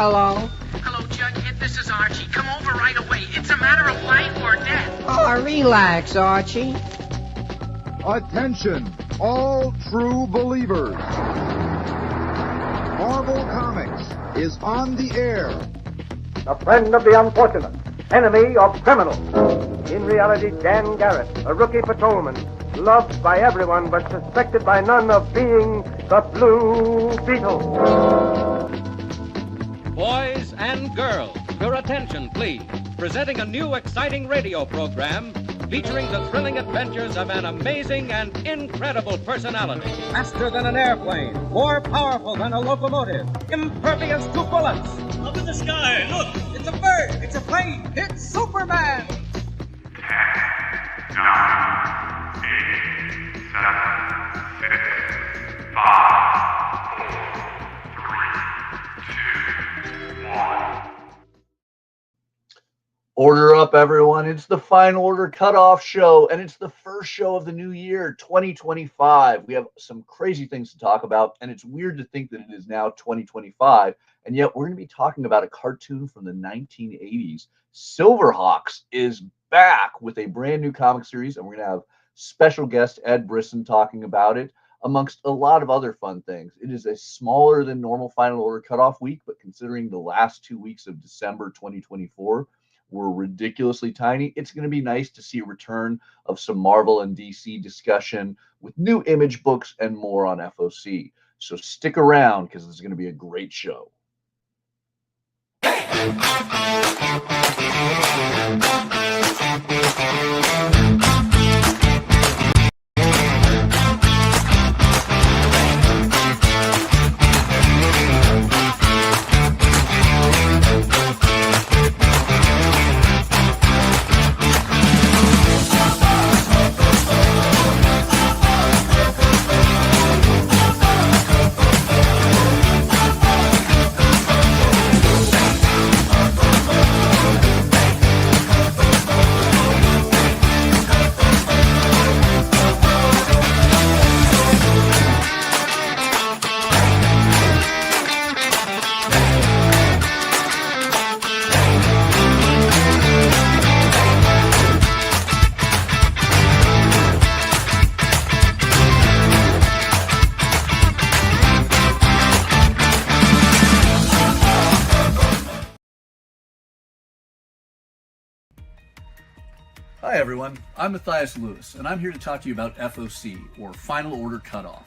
Hello? Hello, Jughead. This is Archie. Come over right away. It's a matter of life or death. Oh, relax, Archie. Attention, all true believers. Marvel Comics is on the air. A friend of the unfortunate, enemy of criminals. In reality, Dan Garrett, a rookie patrolman, loved by everyone but suspected by none of being the Blue Beetle. Boys and girls, your attention, please. Presenting a new exciting radio program featuring the thrilling adventures of an amazing and incredible personality. Faster than an airplane, more powerful than a locomotive, impervious to bullets. Up in the sky, look! It's a bird, it's a plane, it's Superman! 10, 9, 8, 7, 6, 5, 4, 3, 2, 1. Order up, everyone. It's the Final Order Cutoff show, and it's the first show of the new year, 2025. We have some crazy things to talk about, and it's weird to think that it is now 2025, and yet we're going to be talking about a cartoon from the 1980s. Silverhawks is back with a brand new comic series, and we're going to have special guest Ed Brisson talking about it, amongst a lot of other fun things. It is a smaller than normal Final Order Cutoff week, but considering the last 2 weeks of December 2024 were ridiculously tiny, it's going to be nice to see a return of some Marvel and DC discussion with new Image books and more on FOC. So stick around because it's going to be a great show. Hi everyone, I'm Mathias Lewis, and I'm here to talk to you about FOC, or Final Order Cutoff.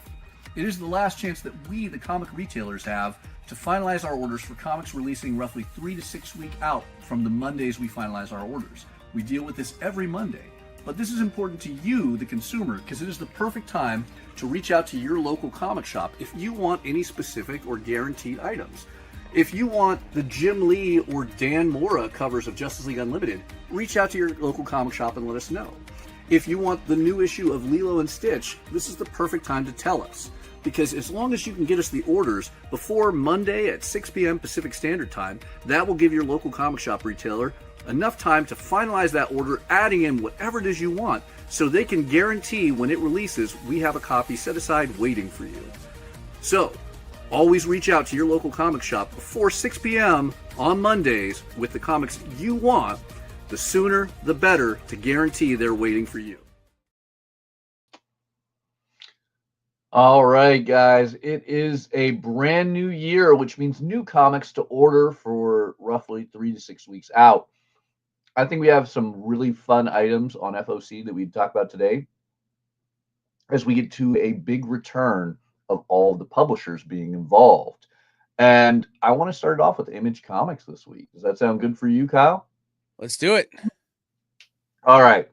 It is the last chance that we, the comic retailers, have to finalize our orders for comics releasing roughly 3 to 6 weeks out from the Mondays we finalize our orders. We deal with this every Monday, but this is important to you, the consumer, because it is the perfect time to reach out to your local comic shop if you want any specific or guaranteed items. If you want the Jim Lee or Dan Mora covers of Justice League Unlimited, reach out to your local comic shop and let us know. If you want the new issue of Lilo and Stitch, this is the perfect time to tell us. Because as long as you can get us the orders before Monday at 6 p.m. Pacific Standard Time, that will give your local comic shop retailer enough time to finalize that order, adding in whatever it is you want, so they can guarantee when it releases, we have a copy set aside waiting for you. So, always reach out to your local comic shop before 6 p.m. on Mondays with the comics you want. The sooner, the better, to guarantee they're waiting for you. All right, guys. It is a brand new year, which means new comics to order for roughly 3 to 6 weeks out. I think we have some really fun items on FOC that we talk about today as we get to a big return of all the publishers being involved. And I want to start off with Image Comics this week. Does that sound good for you, Kyle? Let's do it. All right.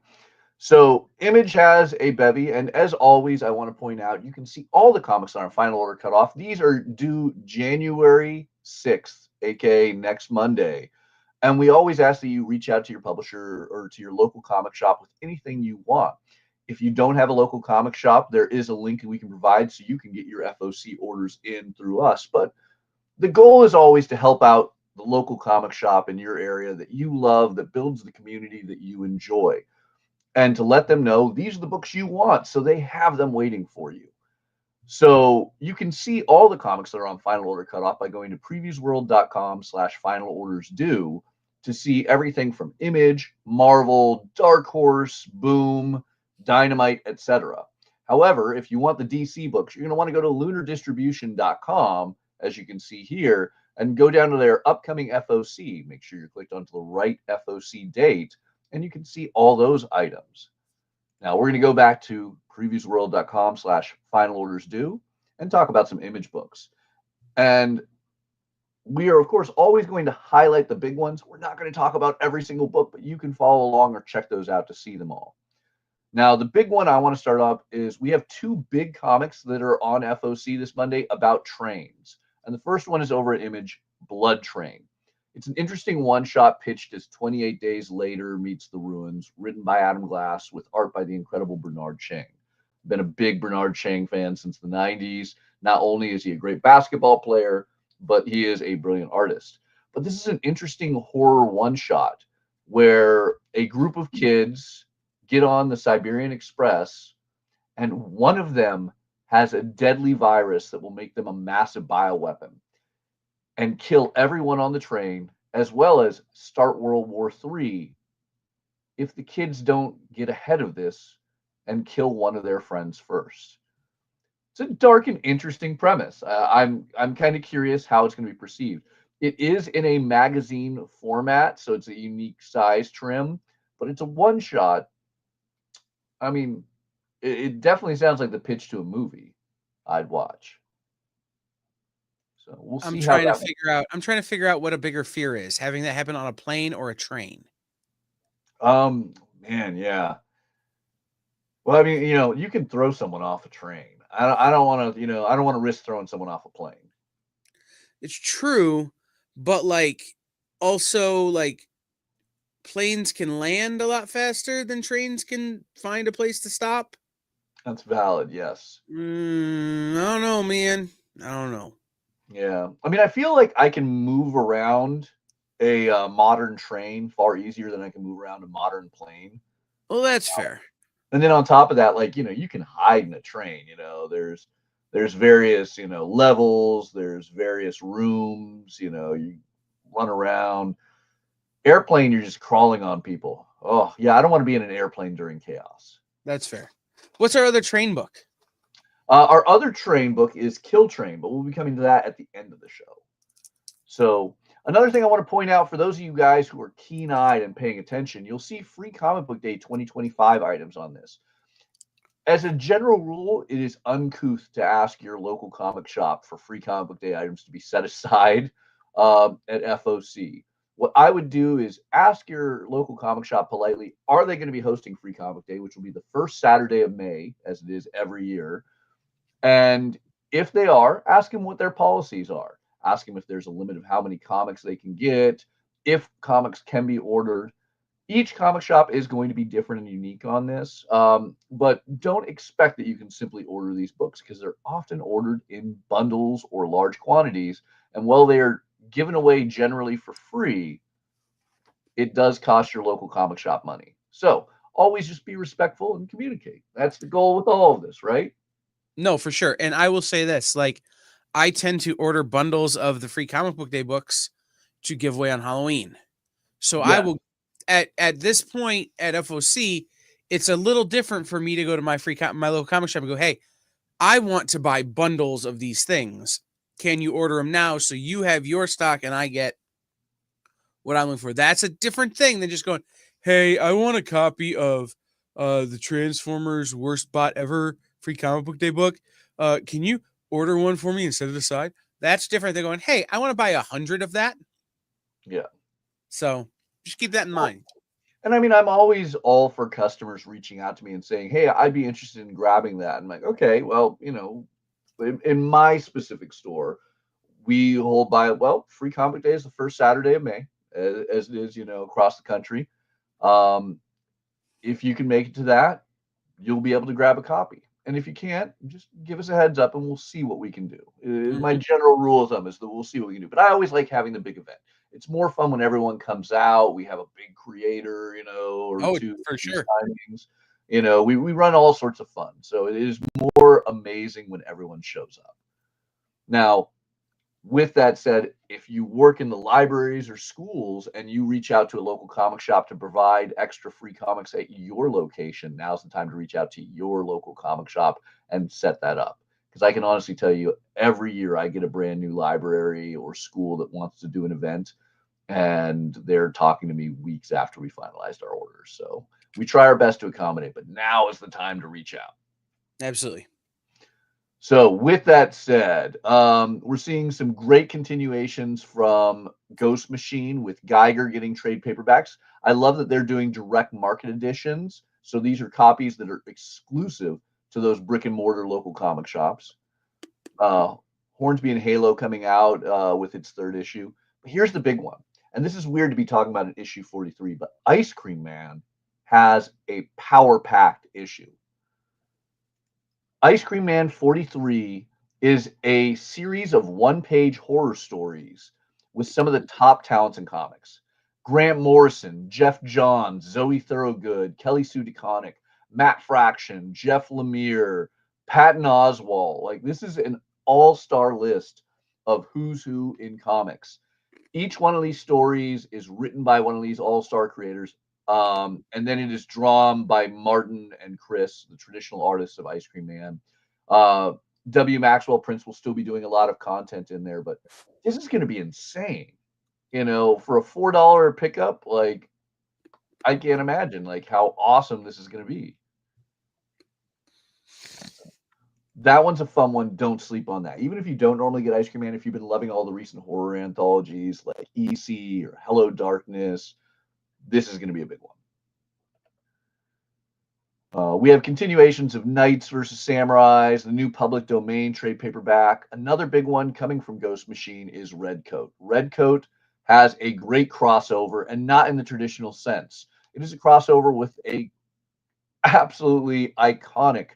So Image has a bevy, and as always, I want to point out, you can see all the comics on our Final Order Cutoff. These are due January 6th, aka next Monday. And we always ask that you reach out to your publisher or to your local comic shop with anything you want. If you don't have a local comic shop, there is a link that we can provide so you can get your FOC orders in through us. But the goal is always to help out the local comic shop in your area that you love, that builds the community that you enjoy, and to let them know these are the books you want, so they have them waiting for you. So you can see all the comics that are on Final Order Cutoff by going to previewsworld.com/finalordersdue to see everything from Image, Marvel, Dark Horse, Boom, Dynamite, etc. However, if you want the DC books, you're going to want to go to lunardistribution.com, as you can see here, and go down to their upcoming FOC. Make sure you're clicked onto the right FOC date, and you can see all those items. Now we're going to go back to previewsworld.com/finalordersdue and talk about some Image books. And we are, of course, always going to highlight the big ones. We're not going to talk about every single book, but you can follow along or check those out to see them all. Now, the big one I want to start off is we have two big comics that are on FOC this Monday about trains. And the first one is over at Image, Blood Train. It's an interesting one-shot pitched as 28 Days Later Meets the Ruins, written by Adam Glass with art by the incredible Bernard Chang. Been a big Bernard Chang fan since the 90s. Not only is he a great basketball player, but he is a brilliant artist. But this is an interesting horror one-shot where a group of kids get on the Siberian Express, and one of them has a deadly virus that will make them a massive bioweapon and kill everyone on the train, as well as start World War III if the kids don't get ahead of this and kill one of their friends first. It's a dark and interesting premise. I'm kind of curious how it's going to be perceived. It is in a magazine format, so it's a unique size trim, but it's a one-shot. I mean, it definitely sounds like the pitch to a movie I'd watch. So we'll see. I'm trying to figure out what a bigger fear is, having that happen on a plane or a train. Man, yeah. Well, I mean, you can throw someone off a train. I don't want to, I don't want to risk throwing someone off a plane. It's true, but also planes can land a lot faster than trains can find a place to stop. That's valid, yes. I don't know, man. I don't know. Yeah. I mean, I feel like I can move around a modern train far easier than I can move around a modern plane. Well, that's fair. And then on top of that, you can hide in a train. There's various, levels, there's various rooms, you run around. Airplane, you're just crawling on people. Oh, yeah, I don't want to be in an airplane during chaos. That's fair. What's our other train book? Our other train book is Kill Train, but we'll be coming to that at the end of the show. So another thing I want to point out for those of you guys who are keen-eyed and paying attention, you'll see Free Comic Book Day 2025 items on this. As a general rule, it is uncouth to ask your local comic shop for Free Comic Book Day items to be set aside at FOC. What I would do is ask your local comic shop politely, are they going to be hosting Free Comic Day, which will be the first Saturday of May, as it is every year? And if they are, ask them what their policies are. Ask them if there's a limit of how many comics they can get, if comics can be ordered. Each comic shop is going to be different and unique on this, but don't expect that you can simply order these books because they're often ordered in bundles or large quantities. And while they are given away generally for free, it does cost your local comic shop money. So always just be respectful and communicate. That's the goal with all of this, right? No, for sure. And I will say this, I tend to order bundles of the Free Comic Book Day books to give away on Halloween. So yeah. I will, at this point at FOC, it's a little different for me to go to my local comic shop and go, hey, I want to buy bundles of these things. Can you order them now so you have your stock and I get what I'm looking for? That's a different thing than just going, hey, I want a copy of the Transformers Worst Bot Ever Free Comic Book Day book. Can you order one for me and set it aside? That's different than going, hey, I want to buy 100 of that. Yeah. So just keep that in mind. And I mean, I'm always all for customers reaching out to me and saying, hey, I'd be interested in grabbing that. I'm like, okay, well, in my specific store, we hold by, Free Comic Day is the first Saturday of May, as it is, across the country. If you can make it to that, you'll be able to grab a copy. And if you can't, just give us a heads up and we'll see what we can do. My general rule of thumb is that we'll see what we can do. But I always like having the big event. It's more fun when everyone comes out. We have a big creator, or two for sure. signings. We run all sorts of fun. So it is more amazing when everyone shows up. Now, with that said, if you work in the libraries or schools and you reach out to a local comic shop to provide extra free comics at your location, now's the time to reach out to your local comic shop and set that up. Because I can honestly tell you, every year I get a brand new library or school that wants to do an event, and they're talking to me weeks after we finalized our orders. So we try our best to accommodate, but now is the time to reach out. Absolutely. So with that said, we're seeing some great continuations from Ghost Machine with Geiger getting trade paperbacks. I love that they're doing direct market editions. So these are copies that are exclusive to those brick and mortar local comic shops. Hornsby and Halo coming out with its third issue. But here's the big one. And this is weird to be talking about in issue 43, but Ice Cream Man has a power-packed issue. Ice Cream Man 43 is a series of one-page horror stories with some of the top talents in comics. Grant Morrison, Jeff Johns, Zoe Thorogood, Kelly Sue DeConnick, Matt Fraction, Jeff Lemire, Patton Oswalt. Like, this is an all-star list of who's who in comics. Each one of these stories is written by one of these all-star creators, and then it is drawn by Martin and Chris, the traditional artists of Ice Cream Man. W. Maxwell Prince will still be doing a lot of content in there, but this is going to be insane. For a $4 pickup, like, I can't imagine like how awesome this is going to be. That one's a fun one. Don't sleep on that. Even if you don't normally get Ice Cream Man, if you've been loving all the recent horror anthologies like EC or Hello Darkness, this is going to be a big one. We have continuations of Knights versus Samurais, the new public domain trade paperback. Another big one coming from Ghost Machine is Red Coat. Red Coat has a great crossover, and not in the traditional sense. It is a crossover with a absolutely iconic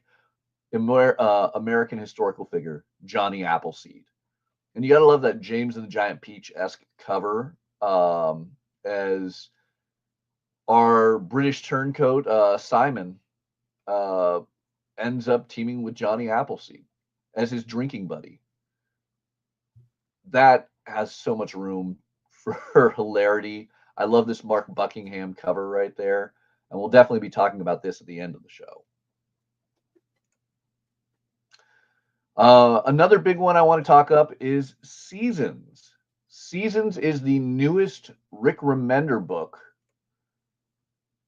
American historical figure, Johnny Appleseed. And you got to love that James and the Giant Peach-esque cover, as our British turncoat, Simon, ends up teaming with Johnny Appleseed as his drinking buddy. That has so much room for hilarity. I love this Mark Buckingham cover right there, and we'll definitely be talking about this at the end of the show. Another big one I want to talk up is Seasons. Seasons is the newest Rick Remender book,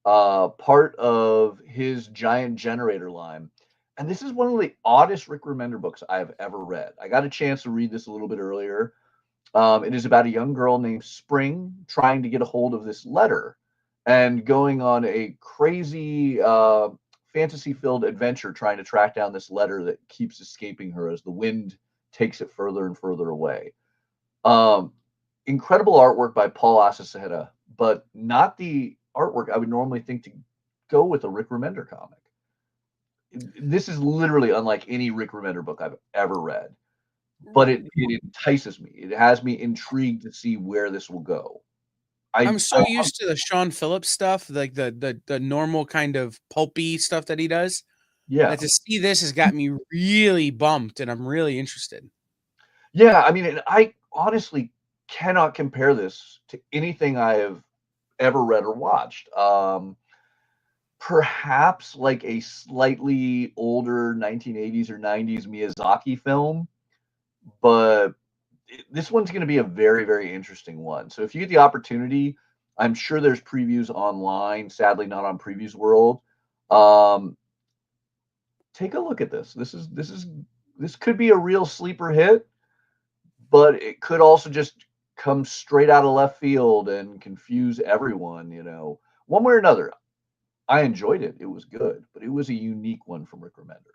part of his Giant Generator line. And this is one of the oddest Rick Remender books I've ever read. I got a chance to read this a little bit earlier. It is about a young girl named Spring trying to get a hold of this letter and going on a crazy fantasy-filled adventure trying to track down this letter that keeps escaping her as the wind takes it further and further away. Incredible artwork by Paul Aceceta, but not the artwork I would normally think to go with a Rick Remender comic. This is literally unlike any Rick Remender book I've ever read, but it entices me. It has me intrigued to see where this will go. I'm so used to the Sean Phillips stuff, like the normal kind of pulpy stuff that he does. Yeah. That to see this has got me really bumped, and I'm really interested. Yeah, I mean, I honestly cannot compare this to anything I have ever read or watched. Perhaps like a slightly older 1980s or 90s Miyazaki film, but this one's going to be a very, very interesting one. So if you get the opportunity, I'm sure there's previews online, sadly not on Previews World. Take a look at this. This could be a real sleeper hit, but it could also just come straight out of left field and confuse everyone, one way or another. I enjoyed it. It was good, but it was a unique one from Rick Remender.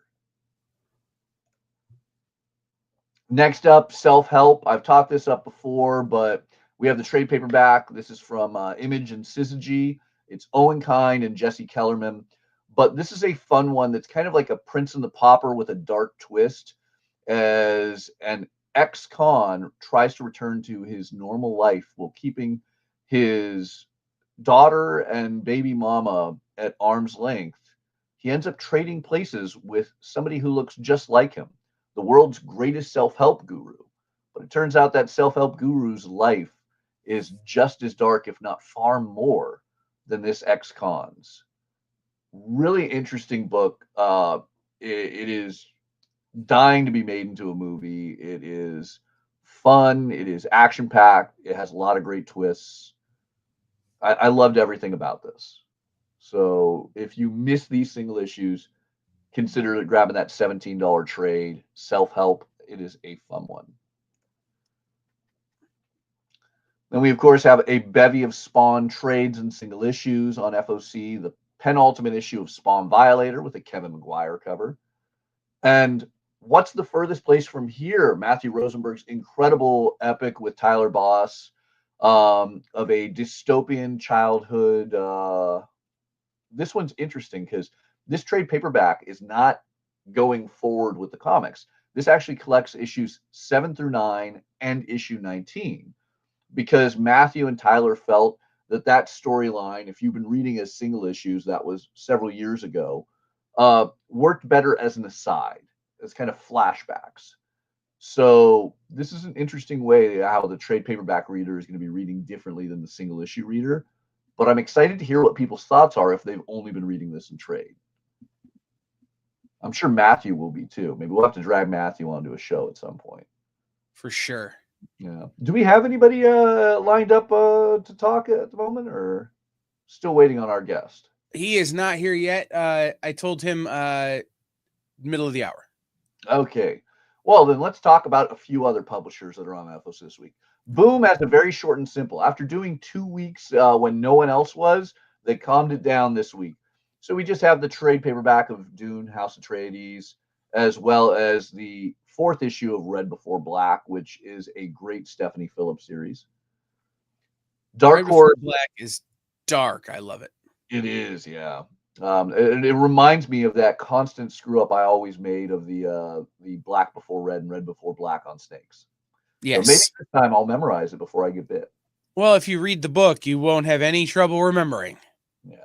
Next up, Self-Help. I've talked this up before, but we have the trade paperback. This is from Image and Syzygy. It's Owen Kine and Jesse Kellerman. But this is a fun one that's kind of like a Prince and the Pauper with a dark twist, as an ex-con tries to return to his normal life while keeping his daughter and baby mama at arm's length. he ends up trading places with somebody who looks just like him, the world's greatest self-help guru. But it turns out that self-help guru's life is just as dark, if not far more, than this ex-con's. Really interesting book. It is dying to be made into a movie. It is fun. It is action-packed. It has a lot of great twists. I loved everything about this. So if you miss these single issues, consider grabbing that $17 trade. Self-help. It is a fun one. Then we, of course, have a bevy of Spawn trades and single issues on FOC. The penultimate issue of Spawn Violator with a Kevin Maguire cover. And what's the furthest place from here? Matthew Rosenberg's incredible epic with Tyler Boss of a dystopian childhood. This one's interesting because this trade paperback is not going forward with the comics. This actually collects issues 7 through 9 and issue 19 because Matthew and Tyler felt that storyline, if you've been reading as single issues, that was several years ago, worked better as an aside, as kind of flashbacks. So this is an interesting way how the trade paperback reader is going to be reading differently than the single issue reader. But I'm excited to hear what people's thoughts are if they've only been reading this in trade. I'm sure Matthew will be too. Maybe we'll have to drag Matthew onto a show at some point. For sure. Yeah. Do we have anybody lined up to talk at the moment, or still waiting on our guest? He is not here yet. I told him middle of the hour. Okay. Well, then let's talk about a few other publishers that are on FOC this week. Boom has it very short and simple. After doing 2 weeks when no one else was, they calmed it down this week. So we just have the trade paperback of Dune, House of Atreides, as well as the 4th issue of Red Before Black, which is a great Stephanie Phillips series. Dark Horse Black is dark. I love it. It is, yeah. It reminds me of that constant screw up I always made of the Black Before Red and Red Before Black on snakes. Yes. So maybe this time I'll memorize it before I get bit. Well, if you read the book, you won't have any trouble remembering. Yeah.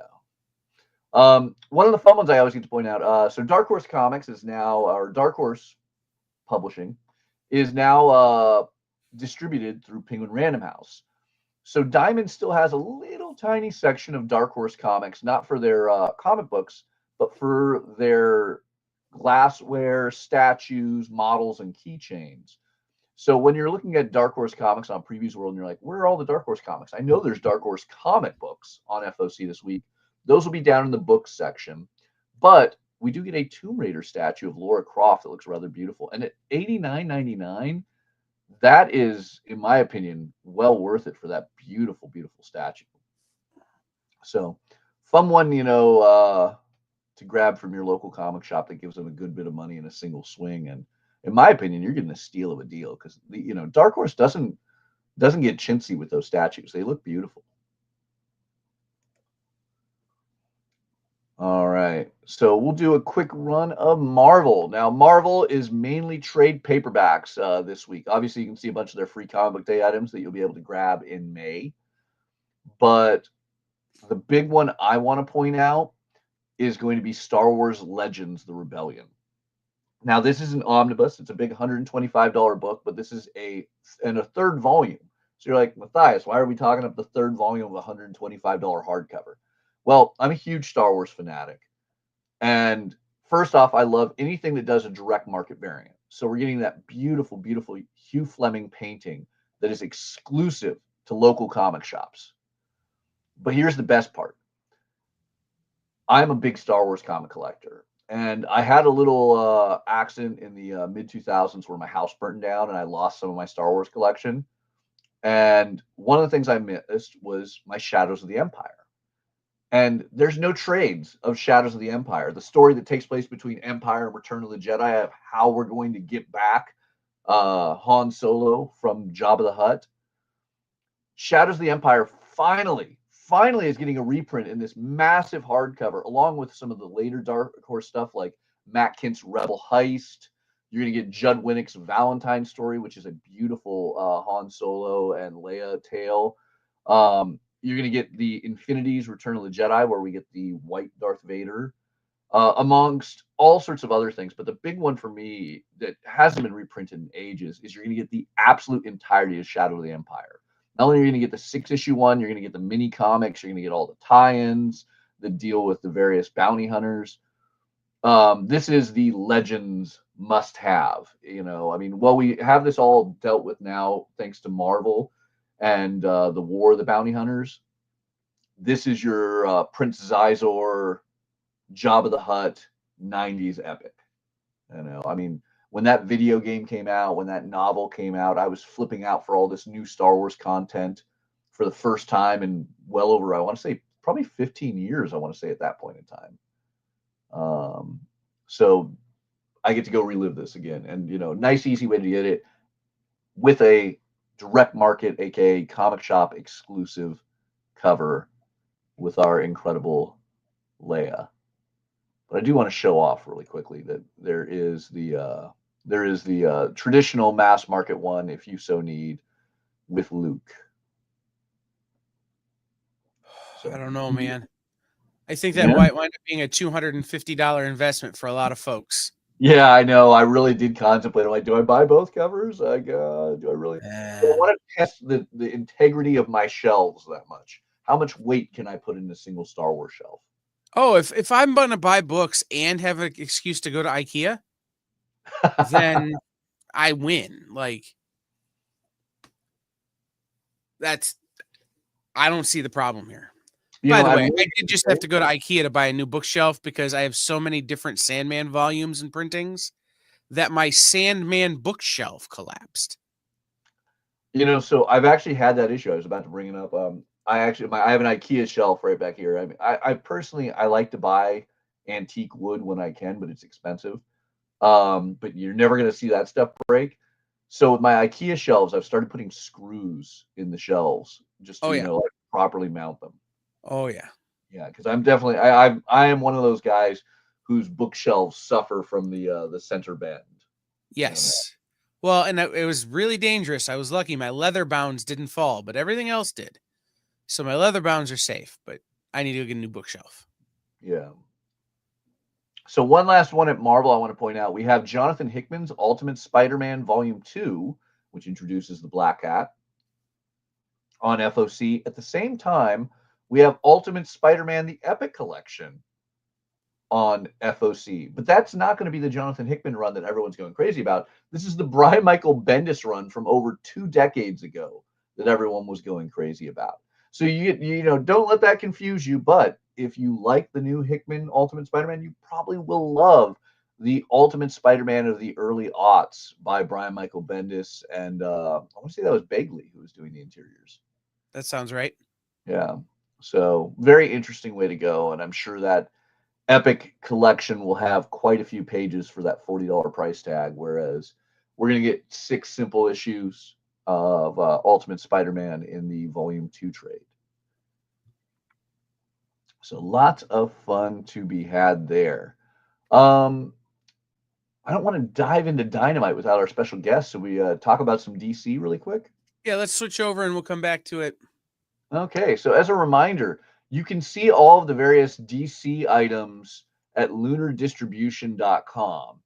One of the fun ones I always get to point out. So Dark Horse Comics is now, or Dark Horse Publishing is now distributed through Penguin Random House. So Diamond still has a little tiny section of Dark Horse Comics, not for their comic books, but for their glassware, statues, models, and keychains. So when you're looking at Dark Horse Comics on Previews World and you're like, where are all the Dark Horse comics? I know there's Dark Horse comic books on FOC this week. Those will be down in the books section. But we do get a Tomb Raider statue of Lara Croft that looks rather beautiful. And at $89.99, that is, in my opinion, well worth it for that beautiful, beautiful statue. So fun one, to grab from your local comic shop that gives them a good bit of money in a single swing. And in my opinion, you're getting a steal of a deal because Dark Horse doesn't get chintzy with those statues. They look beautiful. All right, so we'll do a quick run of Marvel. Now, Marvel is mainly trade paperbacks this week. Obviously, you can see a bunch of their free comic book day items that you'll be able to grab in May. But the big one I want to point out is going to be Star Wars Legends: The Rebellion. Now, this is an omnibus. It's a big $125 book, but this is a third volume. So you're like, Matthias, why are we talking about the third volume of a $125 hardcover? Well, I'm a huge Star Wars fanatic. And first off, I love anything that does a direct market variant. So we're getting that beautiful, beautiful Hugh Fleming painting that is exclusive to local comic shops. But here's the best part. I'm a big Star Wars comic collector. And I had a little accident in the mid-2000s where my house burned down and I lost some of my Star Wars collection. And one of the things I missed was my Shadows of the Empire. And there's no trades of Shadows of the Empire. The story that takes place between Empire and Return of the Jedi of how we're going to get back Han Solo from Jabba the Hutt. Shadows of the Empire finally is getting a reprint in this massive hardcover, along with some of the later Dark Horse stuff like Matt Kent's Rebel Heist. You're going to get Judd Winnick's Valentine story, which is a beautiful Han Solo and Leia tale. You're going to get the Infinities Return of the Jedi, where we get the white Darth Vader. amongst all sorts of other things. But the big one for me that hasn't been reprinted in ages is you're going to get the absolute entirety of Shadow of the Empire. Not only are you going to get the 6-issue one, you're going to get the mini comics, you're going to get all the tie-ins that deal with the various bounty hunters. This is the Legends must-have. I mean, well, we have this all dealt with now thanks to Marvel and the War of the Bounty Hunters. This is your Prince Zizor, Jabba the Hutt 90s epic. I mean, when that video game came out, when that novel came out, I was flipping out for all this new Star Wars content for the first time in well over, I want to say, probably 15 years, I want to say, at that point in time. So I get to go relive this again. And, nice, easy way to get it with a direct market, aka comic shop exclusive cover with our incredible Leia. But I do want to show off really quickly that there is the traditional mass market one, if you so need, with Luke. So, I don't know, man. I think that might wind up being a $250 investment for a lot of folks. Yeah, I know. I really did contemplate. I'm like, do I buy both covers? Like, do I really? I want to test the integrity of my shelves that much. How much weight can I put in a single Star Wars shelf? Oh, if I'm going to buy books and have an excuse to go to IKEA, then I win. Like, I don't see the problem here. By the way, I did just have to go to IKEA to buy a new bookshelf because I have so many different Sandman volumes and printings that my Sandman bookshelf collapsed. So I've actually had that issue. I was about to bring it up. I have an IKEA shelf right back here. I mean, I personally, I like to buy antique wood when I can, but it's expensive. But you're never going to see that stuff break. So with my IKEA shelves, I've started putting screws in the shelves just to, like, properly mount them. Oh yeah. Yeah. Cause I'm definitely, I am one of those guys whose bookshelves suffer from the center bend. Yes. Well, and it was really dangerous. I was lucky. My leather bounds didn't fall, but everything else did. So my leather bounds are safe, but I need to get a new bookshelf. Yeah. So one last one at Marvel I want to point out. We have Jonathan Hickman's Ultimate Spider-Man Volume 2, which introduces the Black Hat on FOC. At the same time, we have Ultimate Spider-Man The Epic Collection on FOC. But that's not going to be the Jonathan Hickman run that everyone's going crazy about. This is the Brian Michael Bendis run from over 2 decades ago that everyone was going crazy about. So you don't let that confuse you. But if you like the new Hickman Ultimate Spider-Man, you probably will love the Ultimate Spider-Man of the early aughts by Brian Michael Bendis, and I want to say that was Bagley who was doing the interiors. That sounds right. Yeah. So very interesting way to go, and I'm sure that Epic collection will have quite a few pages for that $40 price tag, whereas we're going to get 6 simple issues of Ultimate Spider-Man in the Volume 2 trade. So lots of fun to be had there. I don't want to dive into Dynamite without our special guest, so we talk about some DC really quick. Yeah, let's switch over and we'll come back to it. Okay, so as a reminder, you can see all of the various DC items at lunardistribution.com.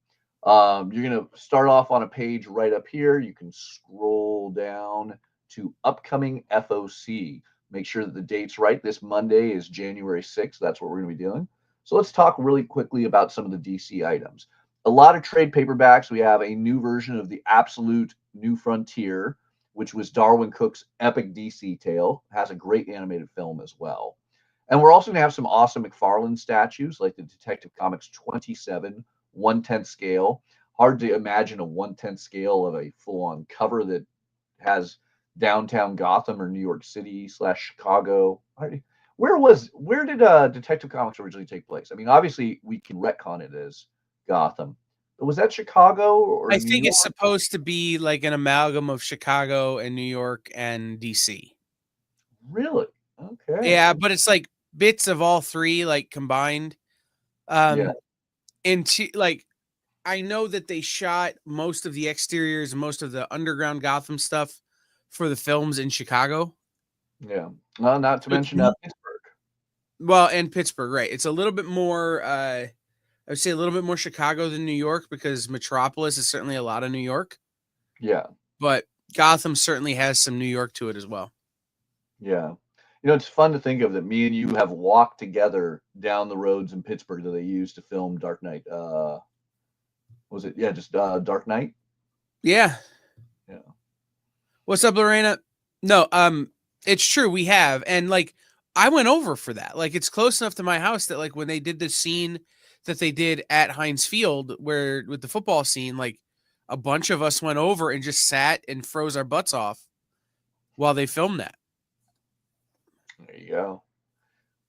You're going to start off on a page right up here. You can scroll down to upcoming FOC. Make sure that the date's right. This Monday is January 6th. That's what we're going to be doing. So let's talk really quickly about some of the DC items. A lot of trade paperbacks. We have a new version of the Absolute New Frontier, which was Darwin Cook's epic DC tale. It has a great animated film as well. And we're also going to have some awesome McFarlane statues, like the Detective Comics 27 1/10 scale. Hard to imagine a 1/10 scale of a full-on cover that has downtown Gotham or New York City / Chicago. Where did Detective Comics originally take place? I mean, obviously we can retcon it as Gotham, but was that Chicago or I New think York? it's supposed to be like an amalgam of Chicago and New York and DC. Really? Okay. Yeah, but it's like bits of all three, like combined. Yeah. And like, I know that they shot most of the exteriors and most of the underground Gotham stuff for the films in Chicago. Yeah. Well, not to mention Pittsburgh. Well, and Pittsburgh, right? It's a little bit more I would say a little bit more Chicago than New York because Metropolis is certainly a lot of New York. Yeah. But Gotham certainly has some New York to it as well. Yeah. You know, it's fun to think of that me and you have walked together down the roads in Pittsburgh that they used to film Dark Knight. Was it? Yeah, just Dark Knight. Yeah. Yeah. What's up, Lorena? No, it's true. We have. And like, I went over for that. Like, it's close enough to my house that like when they did the scene that they did at Heinz Field where with the football scene, like a bunch of us went over and just sat and froze our butts off while they filmed that. There you go.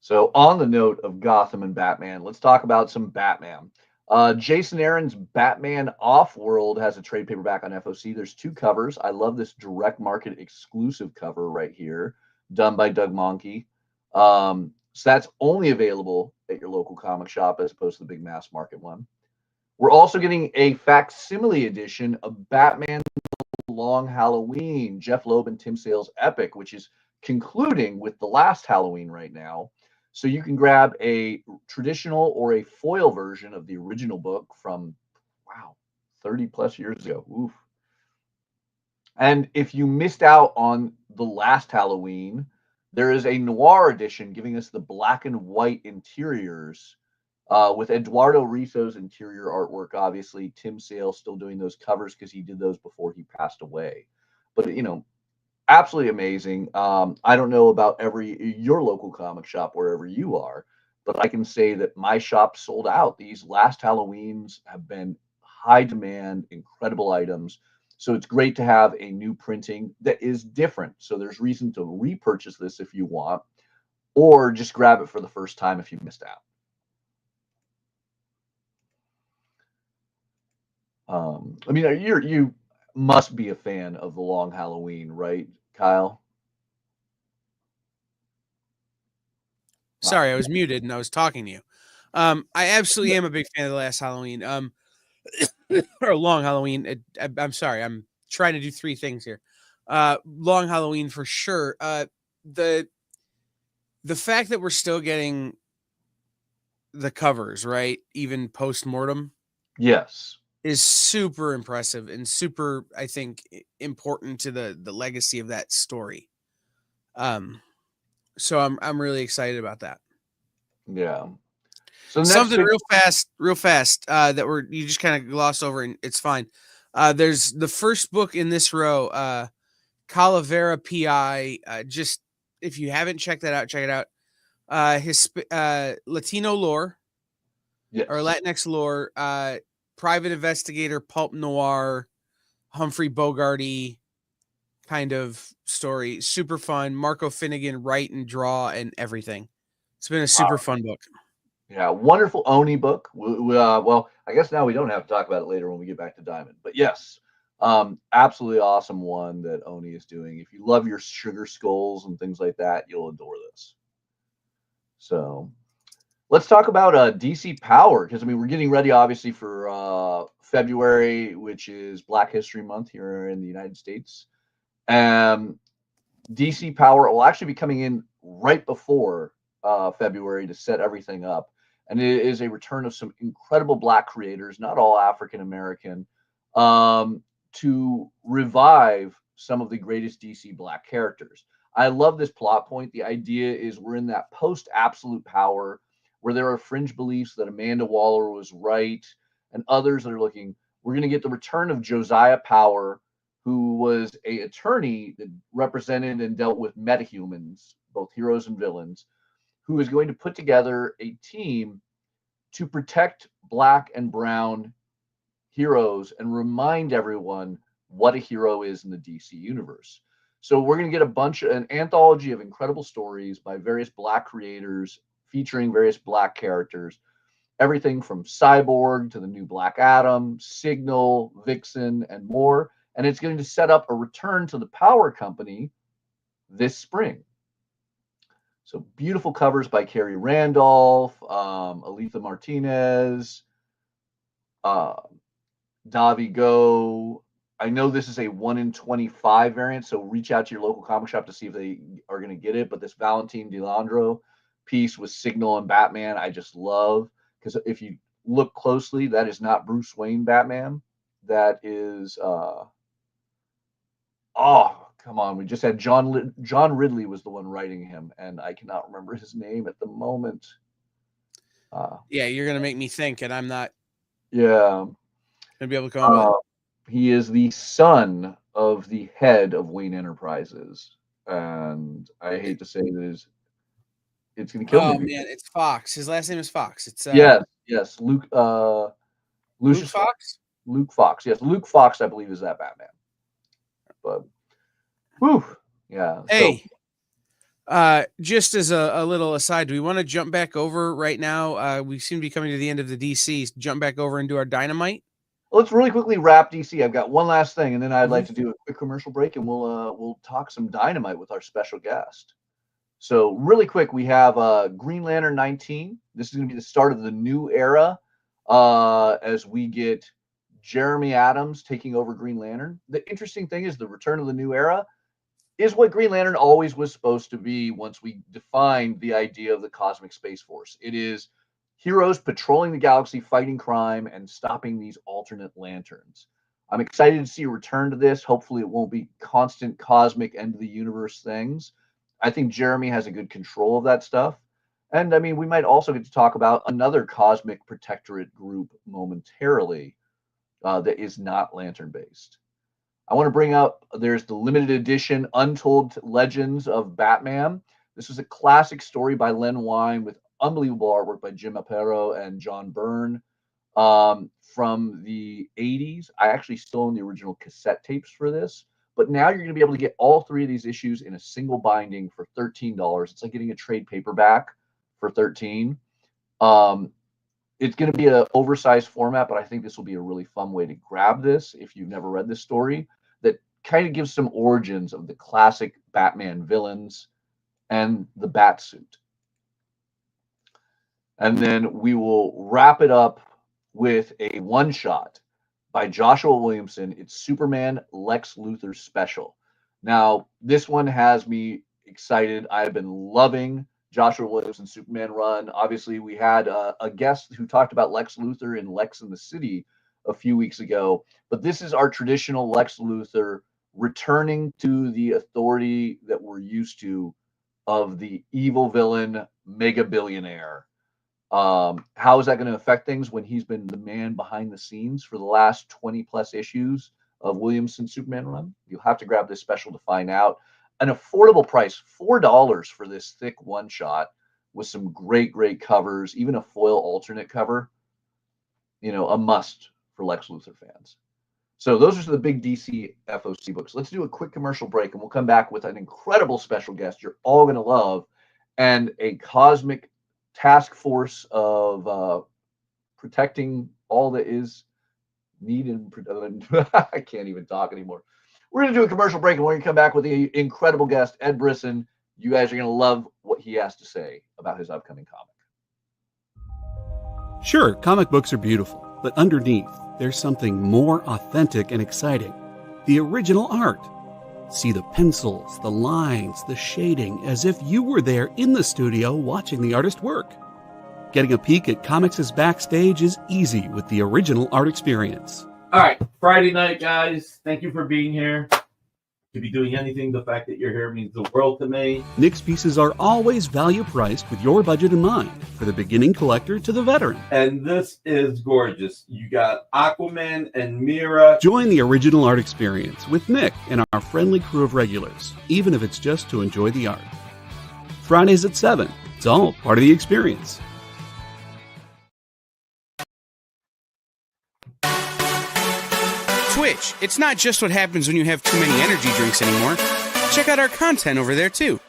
So, on the note of Gotham and Batman, let's talk about some Batman. Jason Aaron's Batman Off-World has a trade paperback on FOC. There's 2 covers. I love this direct market exclusive cover right here, done by Doug Monkey. So that's only available at your local comic shop as opposed to the big mass market one. We're also getting a facsimile edition of Batman Long Halloween, Jeff Loeb and Tim Sale's epic, which is concluding with the last Halloween right now. So you can grab a traditional or a foil version of the original book from, 30 plus years ago. Oof. And if you missed out on the last Halloween, there is a noir edition giving us the black and white interiors with Eduardo Risso's interior artwork. Obviously, Tim Sale still doing those covers because he did those before he passed away. But, absolutely amazing. I don't know about your local comic shop wherever you are, but I can say that my shop sold out. These last Halloweens have been high demand, incredible items. So it's great to have a new printing that is different. So there's reason to repurchase this if you want, or just grab it for the first time if you missed out. You must be a fan of the Long Halloween, right, Kyle? Sorry, I was muted and I was talking to you. I absolutely am a big fan of the last Halloween. Or Long Halloween. I'm sorry, I'm trying to do 3 things here. Long Halloween for sure. The fact that we're still getting the covers, right, even post-mortem, Yes, is super impressive and super, I think, important to the legacy of that story. So I'm really excited about that. Yeah. So something real fast that you just kind of gloss over and it's fine. There's the first book in this row, Calavera PI. Just if you haven't checked that out, check it out. His Latino lore, yes, or Latinx lore, private investigator, pulp noir, Humphrey Bogarty kind of story. Super fun. Marco Finnegan write and draw and everything. It's been a super fun book. Yeah, wonderful Oni book. Well, I guess now we don't have to talk about it later when we get back to Diamond. But yes, absolutely awesome one that Oni is doing. If you love your sugar skulls and things like that, you'll adore this. So let's talk about DC Power, because we're getting ready obviously for February, which is Black History Month here in the United States. DC Power will actually be coming in right before February to set everything up. And it is a return of some incredible Black creators, not all African American, to revive some of the greatest DC Black characters. I love this plot point. The idea is we're in that post-absolute power where there are fringe beliefs that Amanda Waller was right and others that are looking. We're going to get the return of Josiah Power, who was an attorney that represented and dealt with metahumans, both heroes and villains, who is going to put together a team to protect Black and brown heroes and remind everyone what a hero is in the DC universe. So we're going to get an anthology of incredible stories by various Black creators featuring various Black characters, everything from Cyborg to the new Black Adam, Signal, Vixen, and more. And it's going to set up a return to the Power Company this spring. So beautiful covers by Carrie Randolph, Aletha Martinez, Davi Go. I know this is a 1 in 25 variant, so reach out to your local comic shop to see if they are going to get it. But this Valentin DeLandro piece with Signal and Batman, I just love, because if you look closely, that is not Bruce Wayne Batman. That is, oh, come on. We just had John Ridley was the one writing him, and I cannot remember his name at the moment. Yeah, you're going to make me think, and I'm not Yeah. going to be able to come up with it. He is the son of the head of Wayne Enterprises. And I hate to say this, it's going to kill me. Oh, man, it's Fox. His last name is Fox. It's yes. Luke Fox? Luke Fox. Yes, Luke Fox, I believe, is that Batman. But, whew, yeah. Hey, just as a little aside, do we want to jump back over right now? We seem to be coming to the end of the DC. Jump back over and do our Dynamite. Let's really quickly wrap DC. I've got one last thing, and then I'd like to do a quick commercial break, and we'll talk some Dynamite with our special guest. So really quick, we have Green Lantern 19. This is going to be the start of the new era as we get Jeremy Adams taking over Green Lantern. The interesting thing is the return of the new era is what Green Lantern always was supposed to be once we defined the idea of the Cosmic Space Force. It is heroes patrolling the galaxy, fighting crime, and stopping these alternate lanterns. I'm excited to see a return to this. Hopefully it won't be constant cosmic end of the universe things. I think Jeremy has a good control of that stuff. And I mean, we might also get to talk about another cosmic protectorate group momentarily that is not lantern based. I want to bring up, there's the limited edition Untold Legends of Batman. This is a classic story by Len Wein with unbelievable artwork by Jim Aparo and John Byrne from the 80s. I actually still own the original cassette tapes for this, but now you're going to be able to get all three of these issues in a single binding for $13. It's like getting a trade paperback for $13. It's going to be an oversized format, but I think this will be a really fun way to grab this if you've never read this story that kind of gives some origins of the classic Batman villains and the bat suit. And then we will wrap it up with a one-shot by Joshua Williamson. It's Superman Lex Luthor special. Now, this one has me excited. I've been loving Joshua Williamson's Superman run. Obviously, we had a guest who talked about Lex Luthor in Lex in the City a few weeks ago. But this is our traditional Lex Luthor returning to the authority that we're used to of the evil villain, mega billionaire. How is that going to affect things when he's been the man behind the scenes for the last 20 plus issues of Williamson's Superman run? You'll have to grab this special to find out. An affordable price, $4 for this thick one shot with some great covers, even a foil alternate cover. You know, a must for Lex Luthor fans. So those are the big DC FOC books. Let's do a quick commercial break, and we'll come back with an incredible special guest you're all going to love and a cosmic task force of protecting all that is needed. I can't even talk anymore. We're going to do a commercial break, and we're going to come back with the incredible guest, Ed Brisson. You guys are going to love what he has to say about his upcoming comic. Sure, comic books are beautiful, but underneath, there's something more authentic and exciting. The original art. See the pencils, the lines, the shading, as if you were there in the studio watching the artist work. Getting a peek at comics' backstage is easy with the original art experience. All right, Friday night, guys. Thank you for being here. To be doing anything, the fact that you're here means the world to me. Nick's pieces are always value priced with your budget in mind, for the beginning collector to the veteran. And this is gorgeous. You got Aquaman and Mira. Join the original art experience with Nick and our friendly crew of regulars, even if it's just to enjoy the art. Fridays at 7. It's all part of the experience. Twitch. It's not just what happens when you have too many energy drinks anymore. Check out our content over there, too.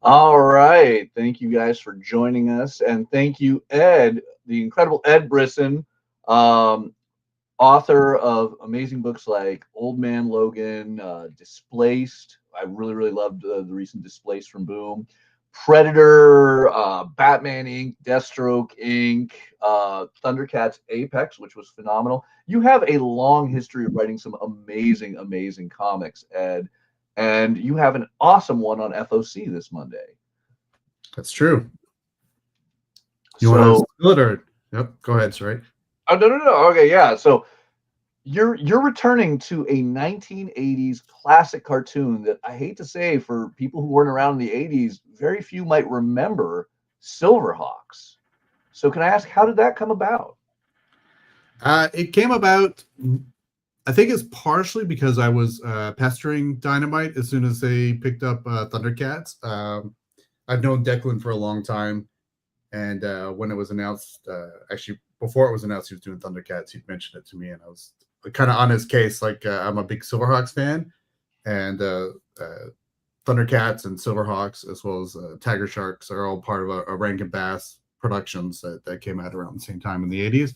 All right. Thank you guys for joining us. And thank you, Ed, the incredible Ed Brisson, author of amazing books like Old Man Logan, Displaced. I really, really loved the recent Displaced from Boom. Predator, Batman Inc., Deathstroke Inc., Thundercats Apex, which was phenomenal. You have a long history of writing some amazing, amazing comics, Ed, and you have an awesome one on FOC this Monday. That's true. You want to spill it or? Yep, go ahead, sorry. Oh, no. Okay, yeah. So you're returning to a 1980s classic cartoon that I hate to say for people who weren't around in the 80s, very few might remember, Silverhawks. So can I ask, how did that come about? It came about, I think it's partially because I was pestering Dynamite as soon as they picked up Thundercats. I've known Declan for a long time, and when it was announced, actually before it was announced he was doing Thundercats, he'd mentioned it to me, and I was kind of on his case. Like I'm a big Silverhawks fan, and Thundercats and Silverhawks, as well as Tiger Sharks, are all part of a Rankin Bass Productions that came out around the same time in the 80s.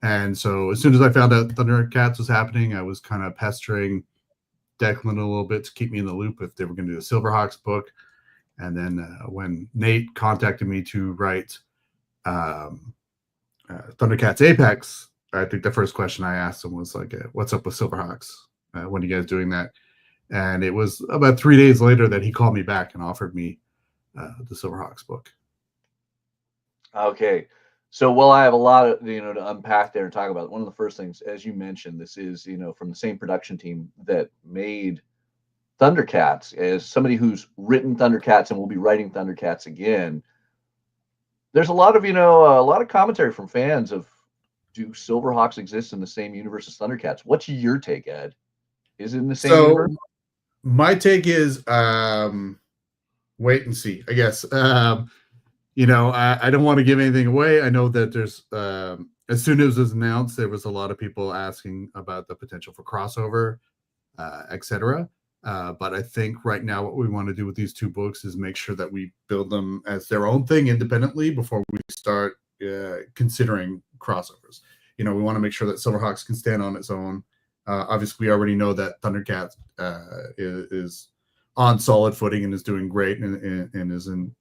And so as soon as I found out Thundercats was happening, I was kind of pestering Declan a little bit to keep me in the loop if they were going to do a Silverhawks book. And then when Nate contacted me to write Thundercats Apex, I think the first question I asked him was like, what's up with Silverhawks? When are you guys doing that? And it was about 3 days later that he called me back and offered me the Silverhawks book. Okay. So while I have a lot of, to unpack there and talk about, one of the first things, as you mentioned, this is, from the same production team that made Thundercats. As somebody who's written Thundercats and will be writing Thundercats again, there's a lot of commentary from fans of, do Silverhawks exist in the same universe as Thundercats? What's your take, Ed? Is it in the same universe? My take is wait and see, I guess. I don't want to give anything away. I know that there's as soon as it was announced, there was a lot of people asking about the potential for crossover, etc. But I think right now what we want to do with these two books is make sure that we build them as their own thing independently before we start considering crossovers. We want to make sure that Silverhawks can stand on its own. Obviously, we already know that Thundercats is on solid footing and is doing great and is in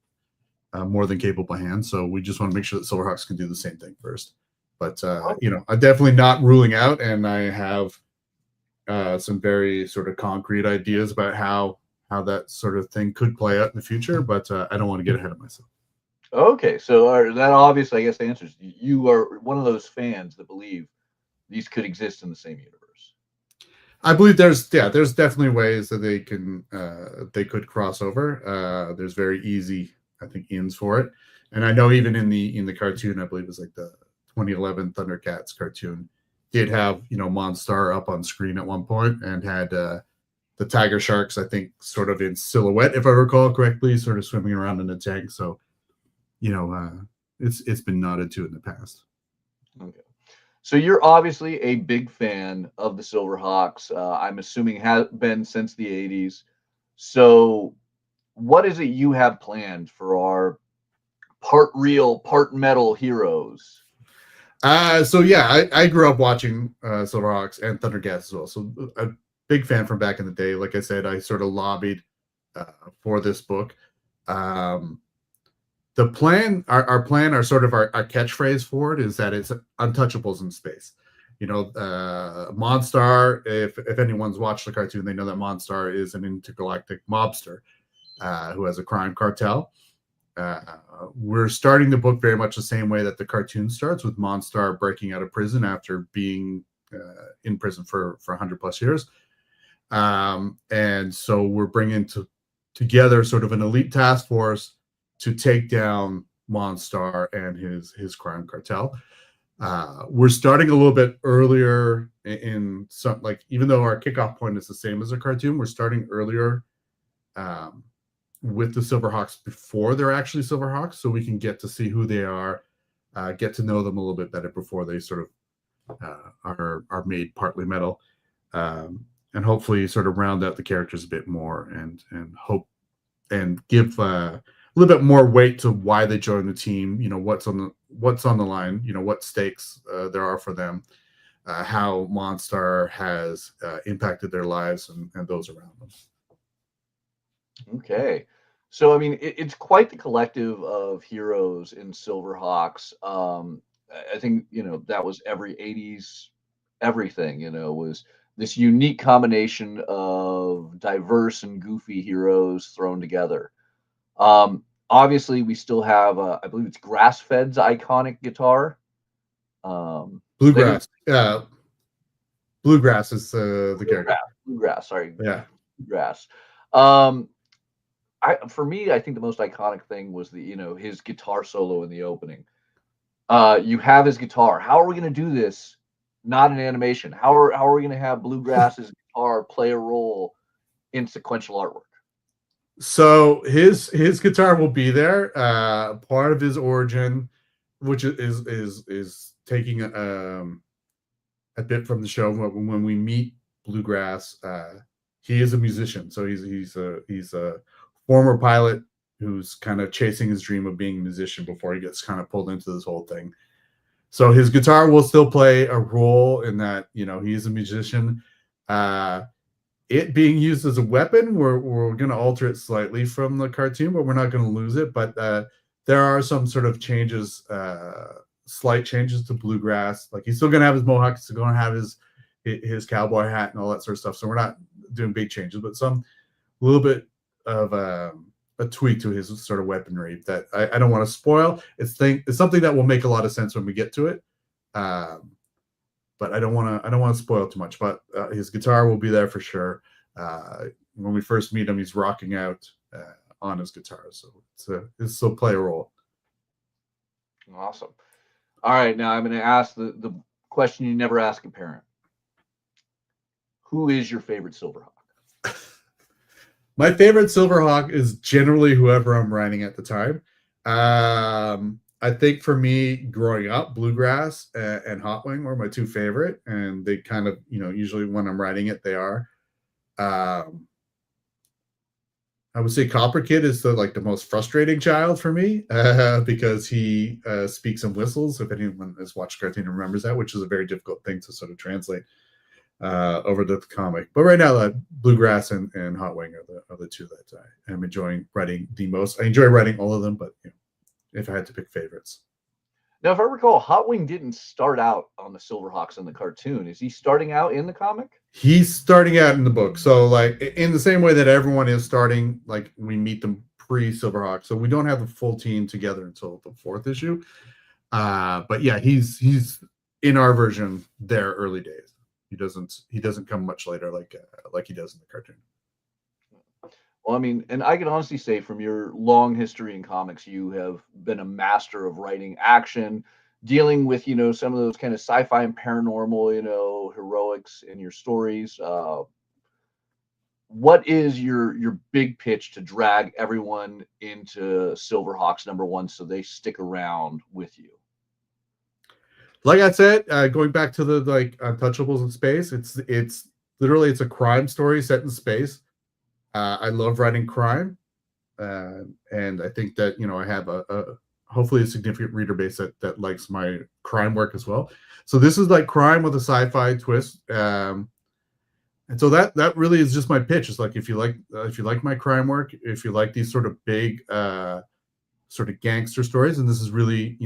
more than capable hands. So we just want to make sure that Silverhawks can do the same thing first. But I'm definitely not ruling out, and I have some very sort of concrete ideas about how that sort of thing could play out in the future. But I don't want to get ahead of myself. Okay, so that obviously, I guess, answers. You are one of those fans that believe these could exist in the same universe. I believe there's definitely ways that they could cross over. There's very easy, I think, ins for it, and I know even in the cartoon, I believe it was like the 2011 Thundercats cartoon, did have Monstar up on screen at one point and had the Tiger Sharks, I think, sort of in silhouette, if I recall correctly, sort of swimming around in a tank. So, it's been nodded to in the past. Okay. So you're obviously a big fan of the Silverhawks. I'm assuming has been since the 80s. So what is it you have planned for our part real, part metal heroes? I grew up watching Silverhawks and Thundercats as well. So a big fan from back in the day. Like I said, I sort of lobbied for this book. The plan, our plan, our catchphrase for it is that it's untouchables in space. Monstar, if anyone's watched the cartoon, they know that Monstar is an intergalactic mobster who has a crime cartel. We're starting the book very much the same way that the cartoon starts, with Monstar breaking out of prison after being in prison for 100 plus years. And so we're bringing together sort of an elite task force to take down Monstar and his crime cartel. We're starting a little bit earlier in some, like, even though our kickoff point is the same as a cartoon, we're starting earlier with the Silverhawks before they're actually Silverhawks, so we can get to see who they are, get to know them a little bit better before they sort of are made partly metal, and hopefully sort of round out the characters a bit more and hope and give a little bit more weight to why they joined the team. You know, what's on the line. You know, what stakes there are for them. How Monstar has impacted their lives and those around them. Okay. So, I mean, it's quite the collective of heroes in Silverhawks. I think, that was every 80s, everything, was this unique combination of diverse and goofy heroes thrown together. Obviously, we still have, I believe it's Grass-Fed's iconic guitar. Bluegrass. Bluegrass is the character. Bluegrass, sorry. Yeah. Bluegrass. For me, I think the most iconic thing was his guitar solo in the opening. You have his guitar. How are we going to do this? Not in animation. How are we going to have Bluegrass's guitar play a role in sequential artwork? So his guitar will be there. Part of his origin, which is taking a bit from the show. When we meet Bluegrass, he is a musician. So he's a former pilot who's kind of chasing his dream of being a musician before he gets kind of pulled into this whole thing. So his guitar will still play a role in that, he's a musician. It being used as a weapon, we're going to alter it slightly from the cartoon, but we're not going to lose it. But there are some sort of changes, slight changes to Bluegrass. Like he's still going to have his mohawk, he's still going to have his cowboy hat and all that sort of stuff. So we're not doing big changes, but some little bit of a tweak to his sort of weaponry that I don't want to spoil. It's something that will make a lot of sense when we get to it, but I don't want to spoil too much. But his guitar will be there for sure. When we first meet him, he's rocking out on his guitar, so it's still play a role. Awesome. All right, now I'm going to ask the question you never ask a parent. Who is your favorite Silverhawk? My favorite Silverhawk is generally whoever I'm writing at the time. I think for me, growing up, Bluegrass and Hotwing were my two favorite, and they kind of, usually when I'm writing it, they are. I would say Copper Kid is the most frustrating child for me because he speaks and whistles. If anyone has watched cartoon and remembers that, which is a very difficult thing to sort of translate over to the comic. But right now, Bluegrass and Hotwing are the two that I'm enjoying writing the most. I enjoy writing all of them, but if I had to pick favorites. Now, if I recall, Hotwing didn't start out on the Silverhawks in the cartoon. Is he starting out in the comic? He's starting out in the book. So, like, in the same way that everyone is starting, like, we meet them pre-Silverhawk. So we don't have the full team together until the 4th issue. But yeah, he's in our version there early days. He doesn't come much later like he does in the cartoon. Well, I mean, and I can honestly say from your long history in comics, you have been a master of writing action, dealing with, some of those kind of sci-fi and paranormal, heroics in your stories. What is your big pitch to drag everyone into Silverhawks #1 so they stick around with you? Like I said, going back to the Untouchables in space, it's literally a crime story set in space. I love writing crime, and I think that I have a hopefully a significant reader base that likes my crime work as well. So this is like crime with a sci-fi twist, and so that really is just my pitch. It's like if you like my crime work, if you like these sort of big sort of gangster stories, and this is really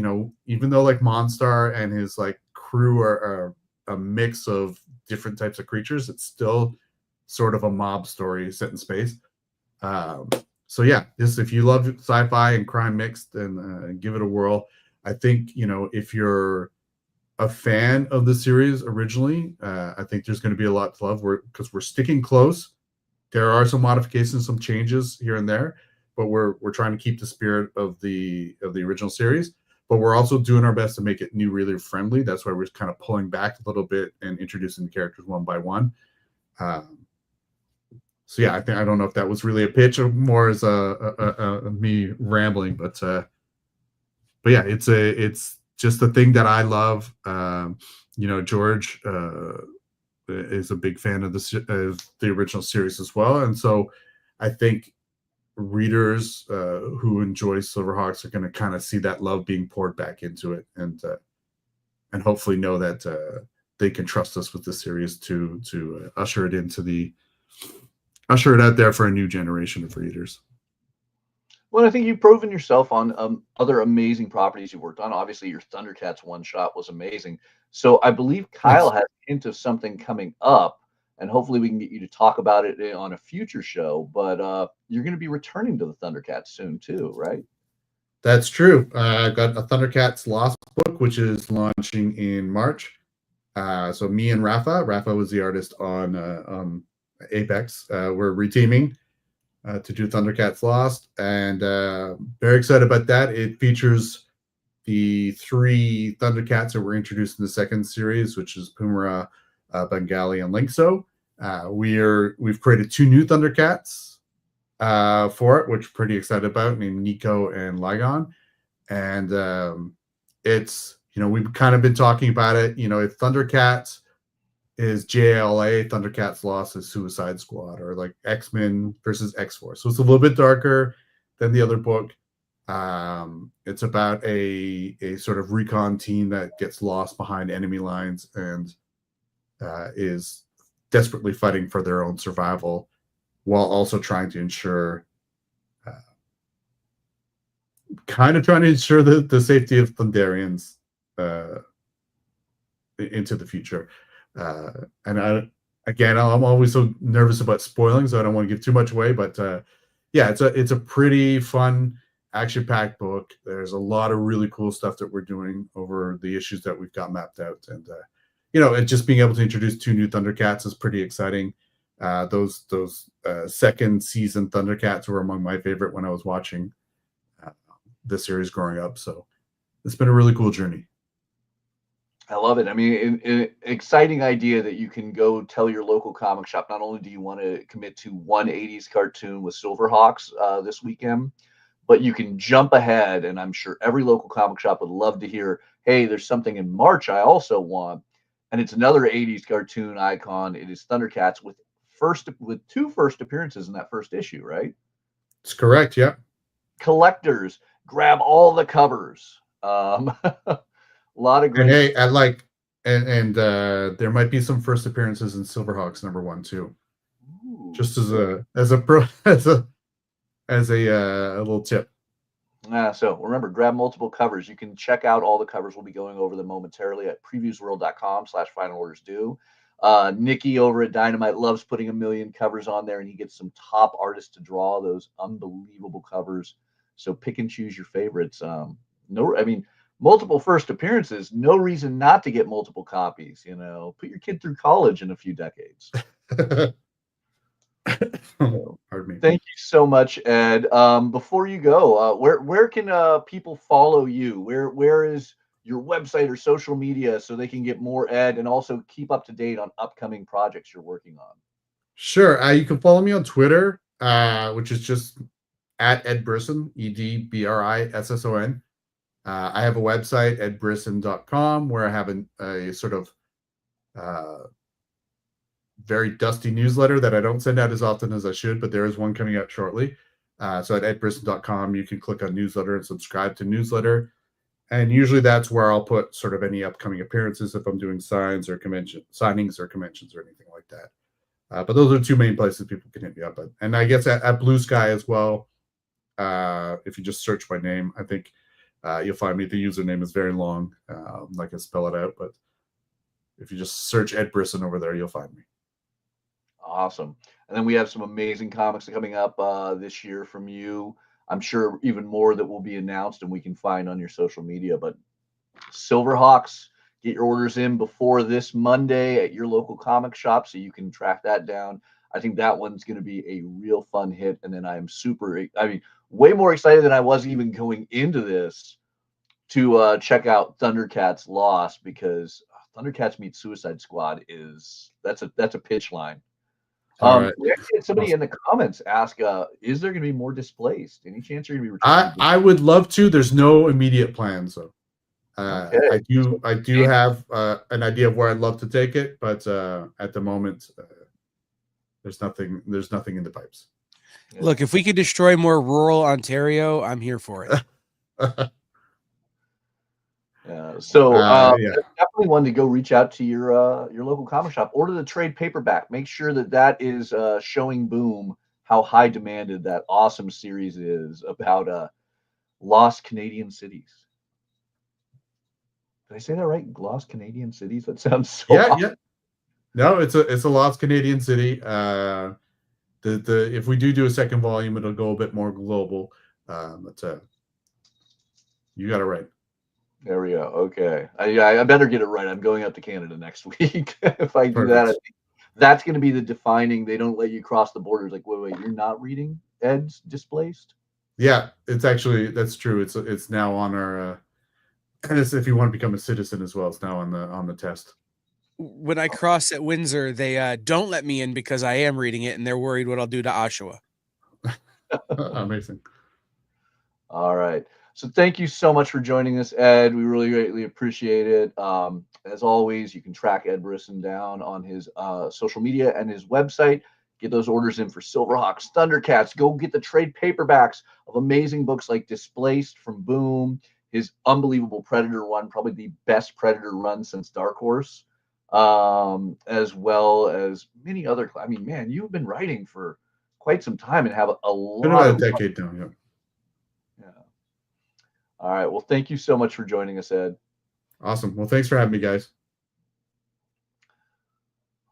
even though like Monstar and his crew are a mix of different types of creatures, it's still sort of a mob story set in space. So yeah, if you love sci-fi and crime mixed, then give it a whirl. I think if you're a fan of the series originally, I think there's going to be a lot to love because we're sticking close. There are some modifications, some changes here and there, but we're trying to keep the spirit of the original series. But we're also doing our best to make it new reader friendly. That's why we're kind of pulling back a little bit and introducing the characters one by one. So yeah, I don't know if that was really a pitch or more as a me rambling, but yeah, it's just the thing that I love. George is a big fan of the original series as well, and so I think readers who enjoy Silverhawks are going to kind of see that love being poured back into it, and hopefully know that they can trust us with the series to usher it out there for a new generation of readers. Well, I think you've proven yourself on other amazing properties you worked on. Obviously, your Thundercats one shot was amazing. So I believe Kyle has a hint of something coming up, and hopefully we can get you to talk about it on a future show. But you're going to be returning to the Thundercats soon too, right? That's true. I got a Thundercats Lost book, which is launching in March. So me and Rafa was the artist on Apex. We're reteaming to do Thundercats Lost, and very excited about that. It features the 3 Thundercats that were introduced in the second series, which is Pumara, Bengali, and Linkso. We've created 2 new Thundercats for it, which we're pretty excited about, named Nico and Ligon. And it's, we've kind of been talking about it. If Thundercats is JLA, Thundercats Lost is Suicide Squad, or like X-Men versus X-Force. So it's a little bit darker than the other book. It's about a sort of recon team that gets lost behind enemy lines and is desperately fighting for their own survival, while also trying to ensure the safety of Thunderians into the future. And I'm always so nervous about spoiling, so I don't want to give too much away. But yeah, it's a pretty fun, action-packed book. There's a lot of really cool stuff that we're doing over the issues that we've got mapped out, and and just being able to introduce 2 new Thundercats is pretty exciting. Those second season Thundercats were among my favorite when I was watching the series growing up. So it's been a really cool journey. I love it. I mean, an exciting idea that you can go tell your local comic shop, not only do you want to commit to one 80s cartoon with Silverhawks this weekend, but you can jump ahead, and I'm sure every local comic shop would love to hear, hey, there's something in March I also want. And it's another 80s cartoon icon. It is Thundercats with 2 first appearances in that first issue, right? It's correct, yeah. Collectors, grab all the covers. A lot of great. And hey, there might be some first appearances in Silverhawks #1 too. Ooh. Just as a little tip. So remember, grab multiple covers. You can check out all the covers. We'll be going over them momentarily at previewsworld.com/finalordersdue. Nikki over at Dynamite loves putting 1 million covers on there, and he gets some top artists to draw those unbelievable covers. So pick and choose your favorites. Multiple first appearances, no reason not to get multiple copies. Put your kid through college in a few decades. Pardon me. Thank you so much, Ed. Before you go, where can people follow you? Where is your website or social media so they can get more Ed and also keep up to date on upcoming projects you're working on? Sure. You can follow me on Twitter, which is just at Ed Brisson, EDBRISSON. I have a website, edbrisson.com, where I have a sort of very dusty newsletter that I don't send out as often as I should, but there is one coming out shortly. So at edbrisson.com, you can click on newsletter and subscribe to newsletter. And usually that's where I'll put sort of any upcoming appearances if I'm doing signings or conventions or anything like that. But those are the 2 main places people can hit me up at. And I guess at Blue Sky as well, if you just search my name, I think you'll find me. The username is very long. I can spell it out, but if you just search Ed Brisson over there, you'll find me. Awesome. And then we have some amazing comics coming up this year from you. I'm sure even more that will be announced and we can find on your social media. But Silverhawks, get your orders in before this Monday at your local comic shop so you can track that down. I think that one's going to be a real fun hit. And then I'm way more excited than I was even going into this to check out Thundercats Lost, because Thundercats meets Suicide Squad that's a pitch line. Right. We actually had somebody in the comments ask, is there going to be more Displaced? Any chance you're going to be returning? I would love to. There's no immediate plans, though. Okay. I do have an idea of where I'd love to take it, but at the moment, there's nothing in the pipes. Look, if we could destroy more rural Ontario, I'm here for it. Definitely one to go reach out to your local comic shop. Order the trade paperback. Make sure that is showing Boom how high demanded that awesome series is about lost Canadian cities. Did I say that right? Lost Canadian cities? That sounds so awesome. Yeah. No, it's a lost Canadian city. If we do a second volume, it'll go a bit more global. But you got it right. There we go. Okay. I better get it right. I'm going up to Canada next week. If I do that, I think that's going to be the defining. They don't let you cross the borders. Like, wait, you're not reading Ed's Displaced? Yeah, that's true. It's now on our. And if you want to become a citizen as well, it's now on the test. When I cross at Windsor, they don't let me in because I am reading it, and they're worried what I'll do to Oshawa. Amazing. All right. So thank you so much for joining us, Ed. We really greatly appreciate it. As always, you can track Ed Brisson down on his social media and his website. Get those orders in for Silverhawks, Thundercats. Go get the trade paperbacks of amazing books like Displaced from Boom, his unbelievable Predator run, probably the best Predator run since Dark Horse, as well as many other. I mean, man, you've been writing for quite some time and have a lot. Been about a decade now. Yeah. All right. Well, thank you so much for joining us, Ed. Awesome. Well, thanks for having me, guys.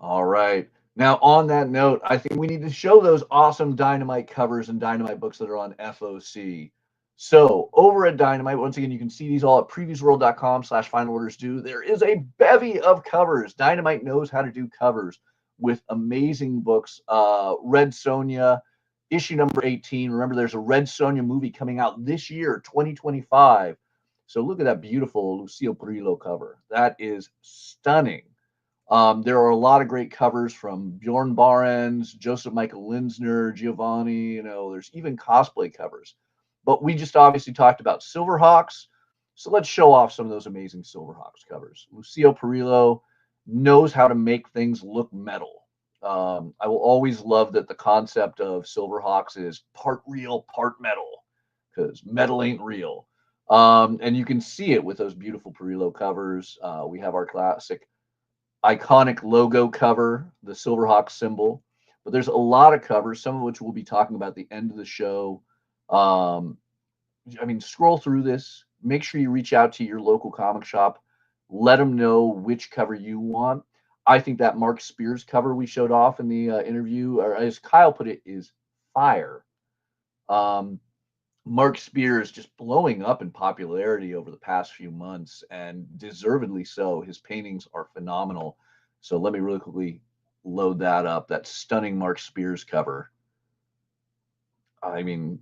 All right. Now, on that note, I think we need to show those awesome Dynamite covers and Dynamite books that are on FOC. So over at Dynamite, once again, you can see these all at previewsworld.com/finalordersdue. There is a bevy of covers. Dynamite knows how to do covers with amazing books. Red Sonja, issue number 18. Remember, there's a Red Sonja movie coming out this year, 2025. So look at that beautiful Lucille Perillo cover. That is stunning. There are a lot of great covers from Bjorn Barends, Joseph Michael Linsner, Giovanni. There's even cosplay covers. But we just obviously talked about Silverhawks. So let's show off some of those amazing Silverhawks covers. Lucille Perillo knows how to make things look metal. I will always love that the concept of Silverhawks is part real, part metal, because metal ain't real. And you can see it with those beautiful Perillo covers. We have our classic iconic logo cover, the Silverhawks symbol. But there's a lot of covers, some of which we'll be talking about at the end of the show. Scroll through this. Make sure you reach out to your local comic shop. Let them know which cover you want. I think that Mark Spears cover we showed off in the interview, or as Kyle put it, is fire. Mark Spears just blowing up in popularity over the past few months, and deservedly so. His paintings are phenomenal. So let me really quickly load that up. That stunning Mark Spears cover. I mean,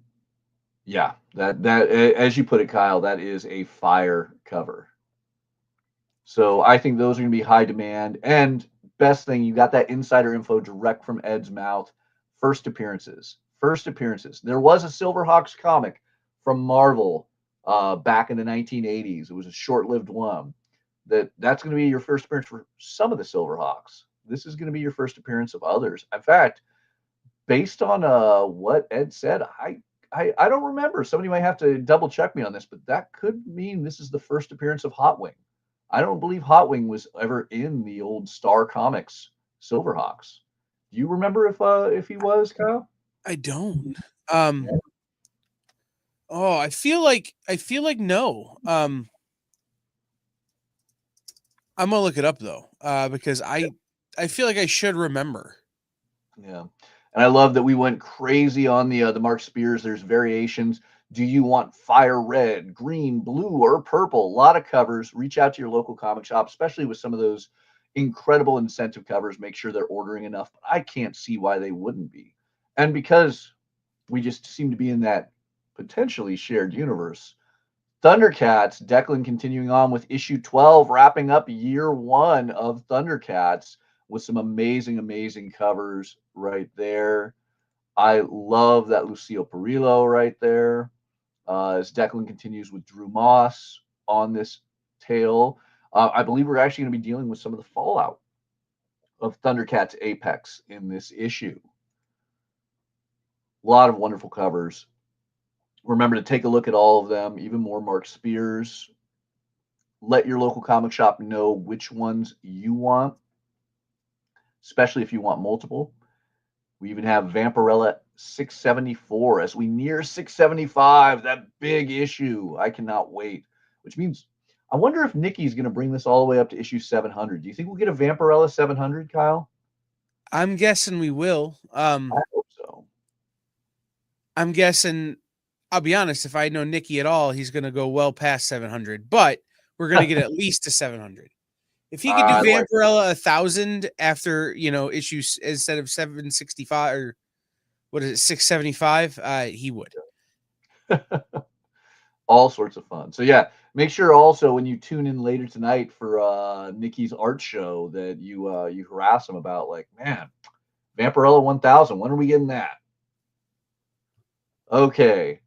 yeah, that as you put it, Kyle, that is a fire cover. So I think those are going to be high demand. And best thing, you got that insider info direct from Ed's mouth. First appearances. There was a Silverhawks comic from Marvel back in the 1980s. It was a short-lived one. That's going to be your first appearance for some of the Silverhawks. This is going to be your first appearance of others. In fact, based on what Ed said, I don't remember. Somebody might have to double check me on this, but that could mean this is the first appearance of Hotwing. I don't believe Hotwing was ever in the old Star Comics Silverhawks. Do you remember if he was, Kyle? I don't. I feel like no. I'm gonna look it up though, because I feel like I should remember. Yeah. And I love that we went crazy on the Mark Spears. There's variations. Do you want fire red, green, blue, or purple? A lot of covers. Reach out to your local comic shop, especially with some of those incredible incentive covers. Make sure they're ordering enough. But I can't see why they wouldn't be. And because we just seem to be in that potentially shared universe. Thundercats, Declan continuing on with issue 12, wrapping up year 1 of Thundercats with some amazing, amazing covers right there. I love that Lucille Perillo right there. As Declan continues with Drew Moss on this tale. I believe we're actually going to be dealing with some of the fallout of Thundercats Apex in this issue. A lot of wonderful covers. Remember to take a look at all of them, even more Mark Spears. Let your local comic shop know which ones you want, especially if you want multiple. We even have Vampirella 674 as we near 675, that big issue. I cannot wait, which means I wonder if Nikki's going to bring this all the way up to issue 700. Do you think we'll get a Vampirella 700, Kyle? I'm guessing we will. I hope so. I'm guessing, I'll be honest, if I know Nikki at all, he's going to go well past 700, but we're going to get at least to 700. If he could do Vampirella 1,000 after, issues instead of 765 or what is it, 675, he would. All sorts of fun. So yeah, make sure also when you tune in later tonight for Nikki's art show that you harass him about, like, man, Vampirella 1000, when are we getting that? Okay,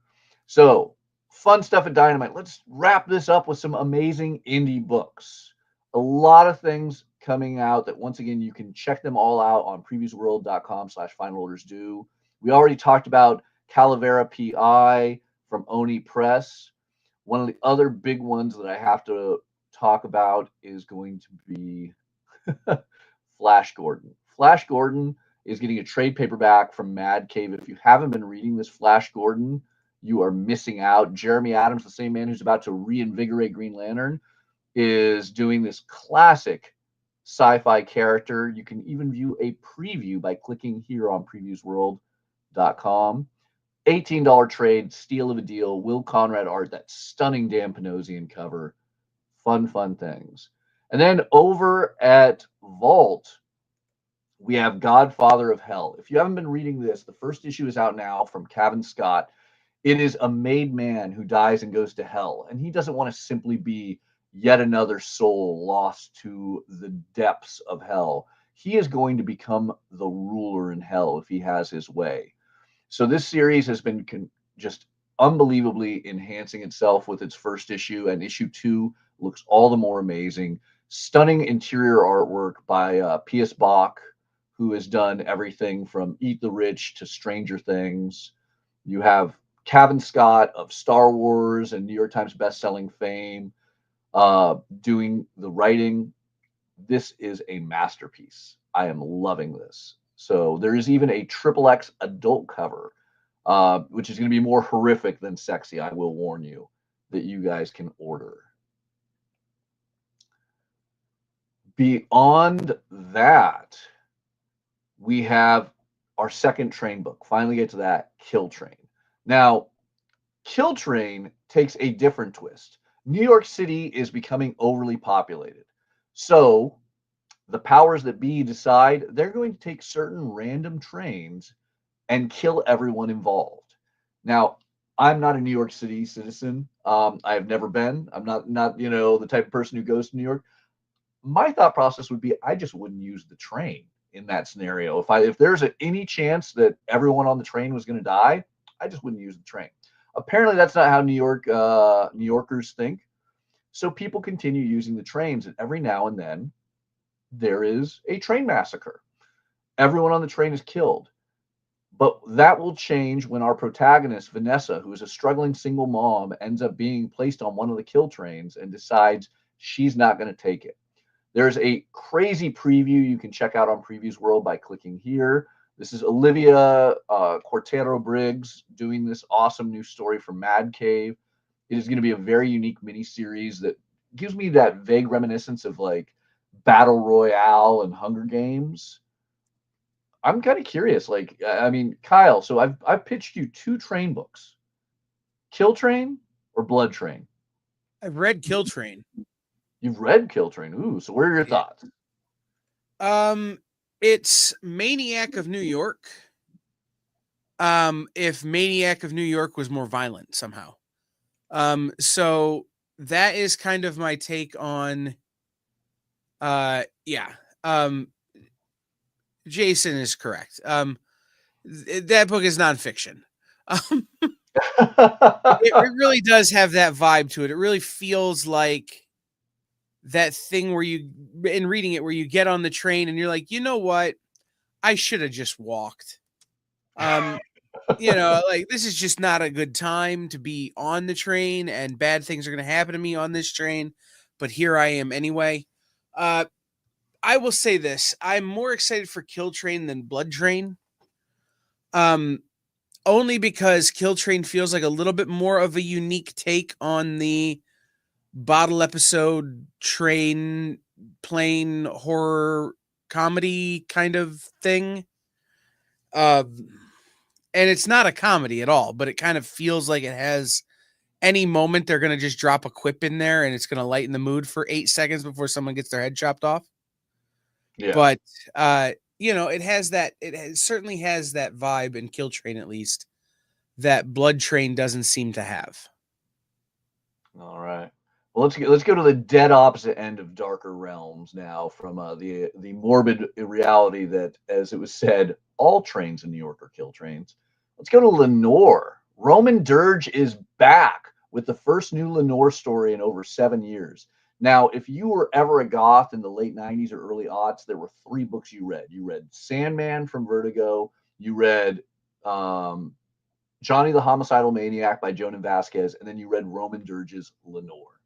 so fun stuff at Dynamite. Let's wrap this up with some amazing indie books. A lot of things coming out that, once again, you can check them all out on previewsworld.com/finalordersdue. We already talked about Calavera PI from Oni Press. One of the other big ones that I have to talk about is going to be Flash Gordon. Flash Gordon is getting a trade paperback from Mad Cave. If you haven't been reading this Flash Gordon, you are missing out. Jeremy Adams, the same man who's about to reinvigorate Green Lantern, is doing this classic sci-fi character. You can even view a preview by clicking here on previewsworld.com. $18 trade, steal of a deal. Will Conrad art, that stunning Dan Panosian cover. Fun things. And then over at Vault, we have Godfather of Hell. If you haven't been reading this, the first issue is out now from Cavan Scott. It is a made man who dies and goes to hell, and he doesn't want to simply be yet another soul lost to the depths of hell. He is going to become the ruler in hell if he has his way. So this series has been just unbelievably enhancing itself with its first issue, and issue 2 looks all the more amazing. Stunning interior artwork by P.S. Bach, who has done everything from Eat the Rich to Stranger Things. You have Cavan Scott of Star Wars and New York Times bestselling fame doing the writing. This is a masterpiece. I am loving this. So there is even a XXX adult cover, which is going to be more horrific than sexy, I will warn you, that you guys can order. Beyond that, we have our second Train book. Finally get to that, Kill Train. Now, Kill Train takes a different twist. New York City is becoming overly populated. So the powers that be decide they're going to take certain random trains and kill everyone involved. Now, I'm not a New York City citizen. I have never been. I'm not the type of person who goes to New York. My thought process would be I just wouldn't use the train in that scenario. If there's any chance that everyone on the train was going to die, I just wouldn't use the train. Apparently, that's not how New Yorkers think. So people continue using the trains, and every now and then there is a train massacre. Everyone on the train is killed. But that will change when our protagonist, Vanessa, who is a struggling single mom, ends up being placed on one of the kill trains and decides she's not going to take it. There's a crazy preview you can check out on Previews World by clicking here. This is Olivia Cortero Briggs doing this awesome new story from Mad Cave. It is going to be a very unique miniseries that gives me that vague reminiscence of like Battle Royale and Hunger Games. I'm kind of curious. Kyle, so I've pitched you 2 train books. Kill Train or Blood Train? I've read Kill Train. You've read Kill Train. Ooh, so what are your thoughts? It's Maniac of New York. If Maniac of New York was more violent somehow. So that is kind of my take on Jason is correct. That book is nonfiction. It really does have that vibe to it. It really feels like that thing where in reading it, where you get on the train and you're like, you know what? I should have just walked. like this is just not a good time to be on the train, and bad things are going to happen to me on this train. But here I am anyway. I will say this: I'm more excited for Kill Train than Blood Train. Only because Kill Train feels like a little bit more of a unique take on the bottle episode train plane horror comedy kind of thing. And it's not a comedy at all, but it kind of feels like it has any moment they're going to just drop a quip in there and it's going to lighten the mood for 8 seconds before someone gets their head chopped off. Yeah. But, it certainly has that vibe in Kill Train, at least, that Blood Train doesn't seem to have. All right. Well, let's go to the dead opposite end of Darker Realms now, from the morbid reality that, as it was said, all trains in New York are kill trains. Let's go to Lenore. Roman Dirge is back with the first new Lenore story in over 7 years. Now, if you were ever a goth in the late 90s or early aughts, there were 3 books you read. You read Sandman from Vertigo. You read Johnny the Homicidal Maniac by Jonan Vasquez. And then you read Roman Dirge's Lenore.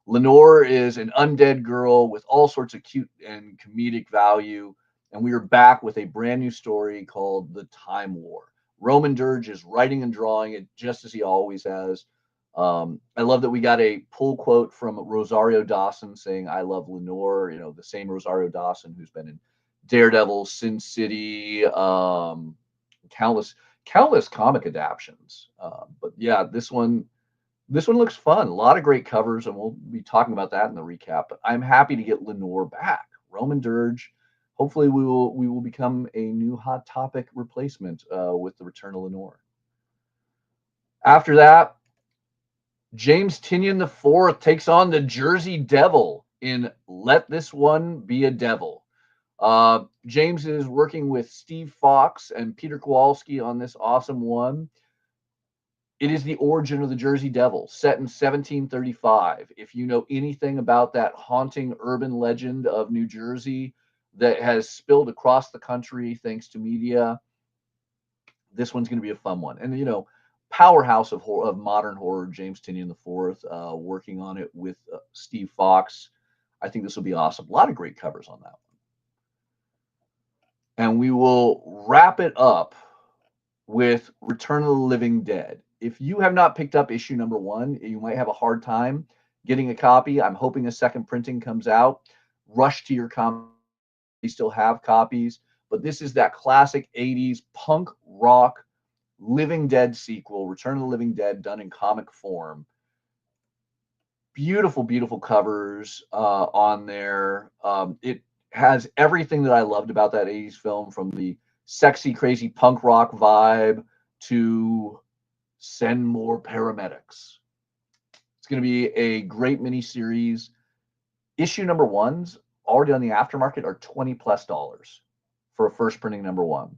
Lenore is an undead girl with all sorts of cute and comedic value. And we are back with a brand new story called The Time War. Roman Dirge is writing and drawing it just as he always has. I love that we got a pull quote from Rosario Dawson saying, "I love Lenore," the same Rosario Dawson who's been in Daredevil, Sin City, countless comic adaptions. But yeah, this one looks fun. A lot of great covers, and we'll be talking about that in the recap. But I'm happy to get Lenore back. Roman Dirge. Hopefully, we will become a new hot topic replacement with the return of Lenore. After that, James Tynion IV takes on the Jersey Devil in Let This One Be a Devil. James is working with Steve Fox and Peter Kowalski on this awesome one. It is the origin of the Jersey Devil, set in 1735. If you know anything about that haunting urban legend of New Jersey that has spilled across the country thanks to media, this one's going to be a fun one. And, powerhouse of modern horror, James Tynion IV, working on it with Steve Fox. I think this will be awesome. A lot of great covers on that one. And we will wrap it up with Return of the Living Dead. If you have not picked up issue number 1, you might have a hard time getting a copy. I'm hoping a second printing comes out. Rush to your copy. We still have copies. But this is that classic 80s punk rock Living Dead sequel, Return of the Living Dead, done in comic form. Beautiful, beautiful covers on there. It has everything that I loved about that 80s film, from the sexy, crazy punk rock vibe to send more paramedics. It's going to be a great miniseries. Issue number 1s already on the aftermarket are $20+ for a first printing number 1.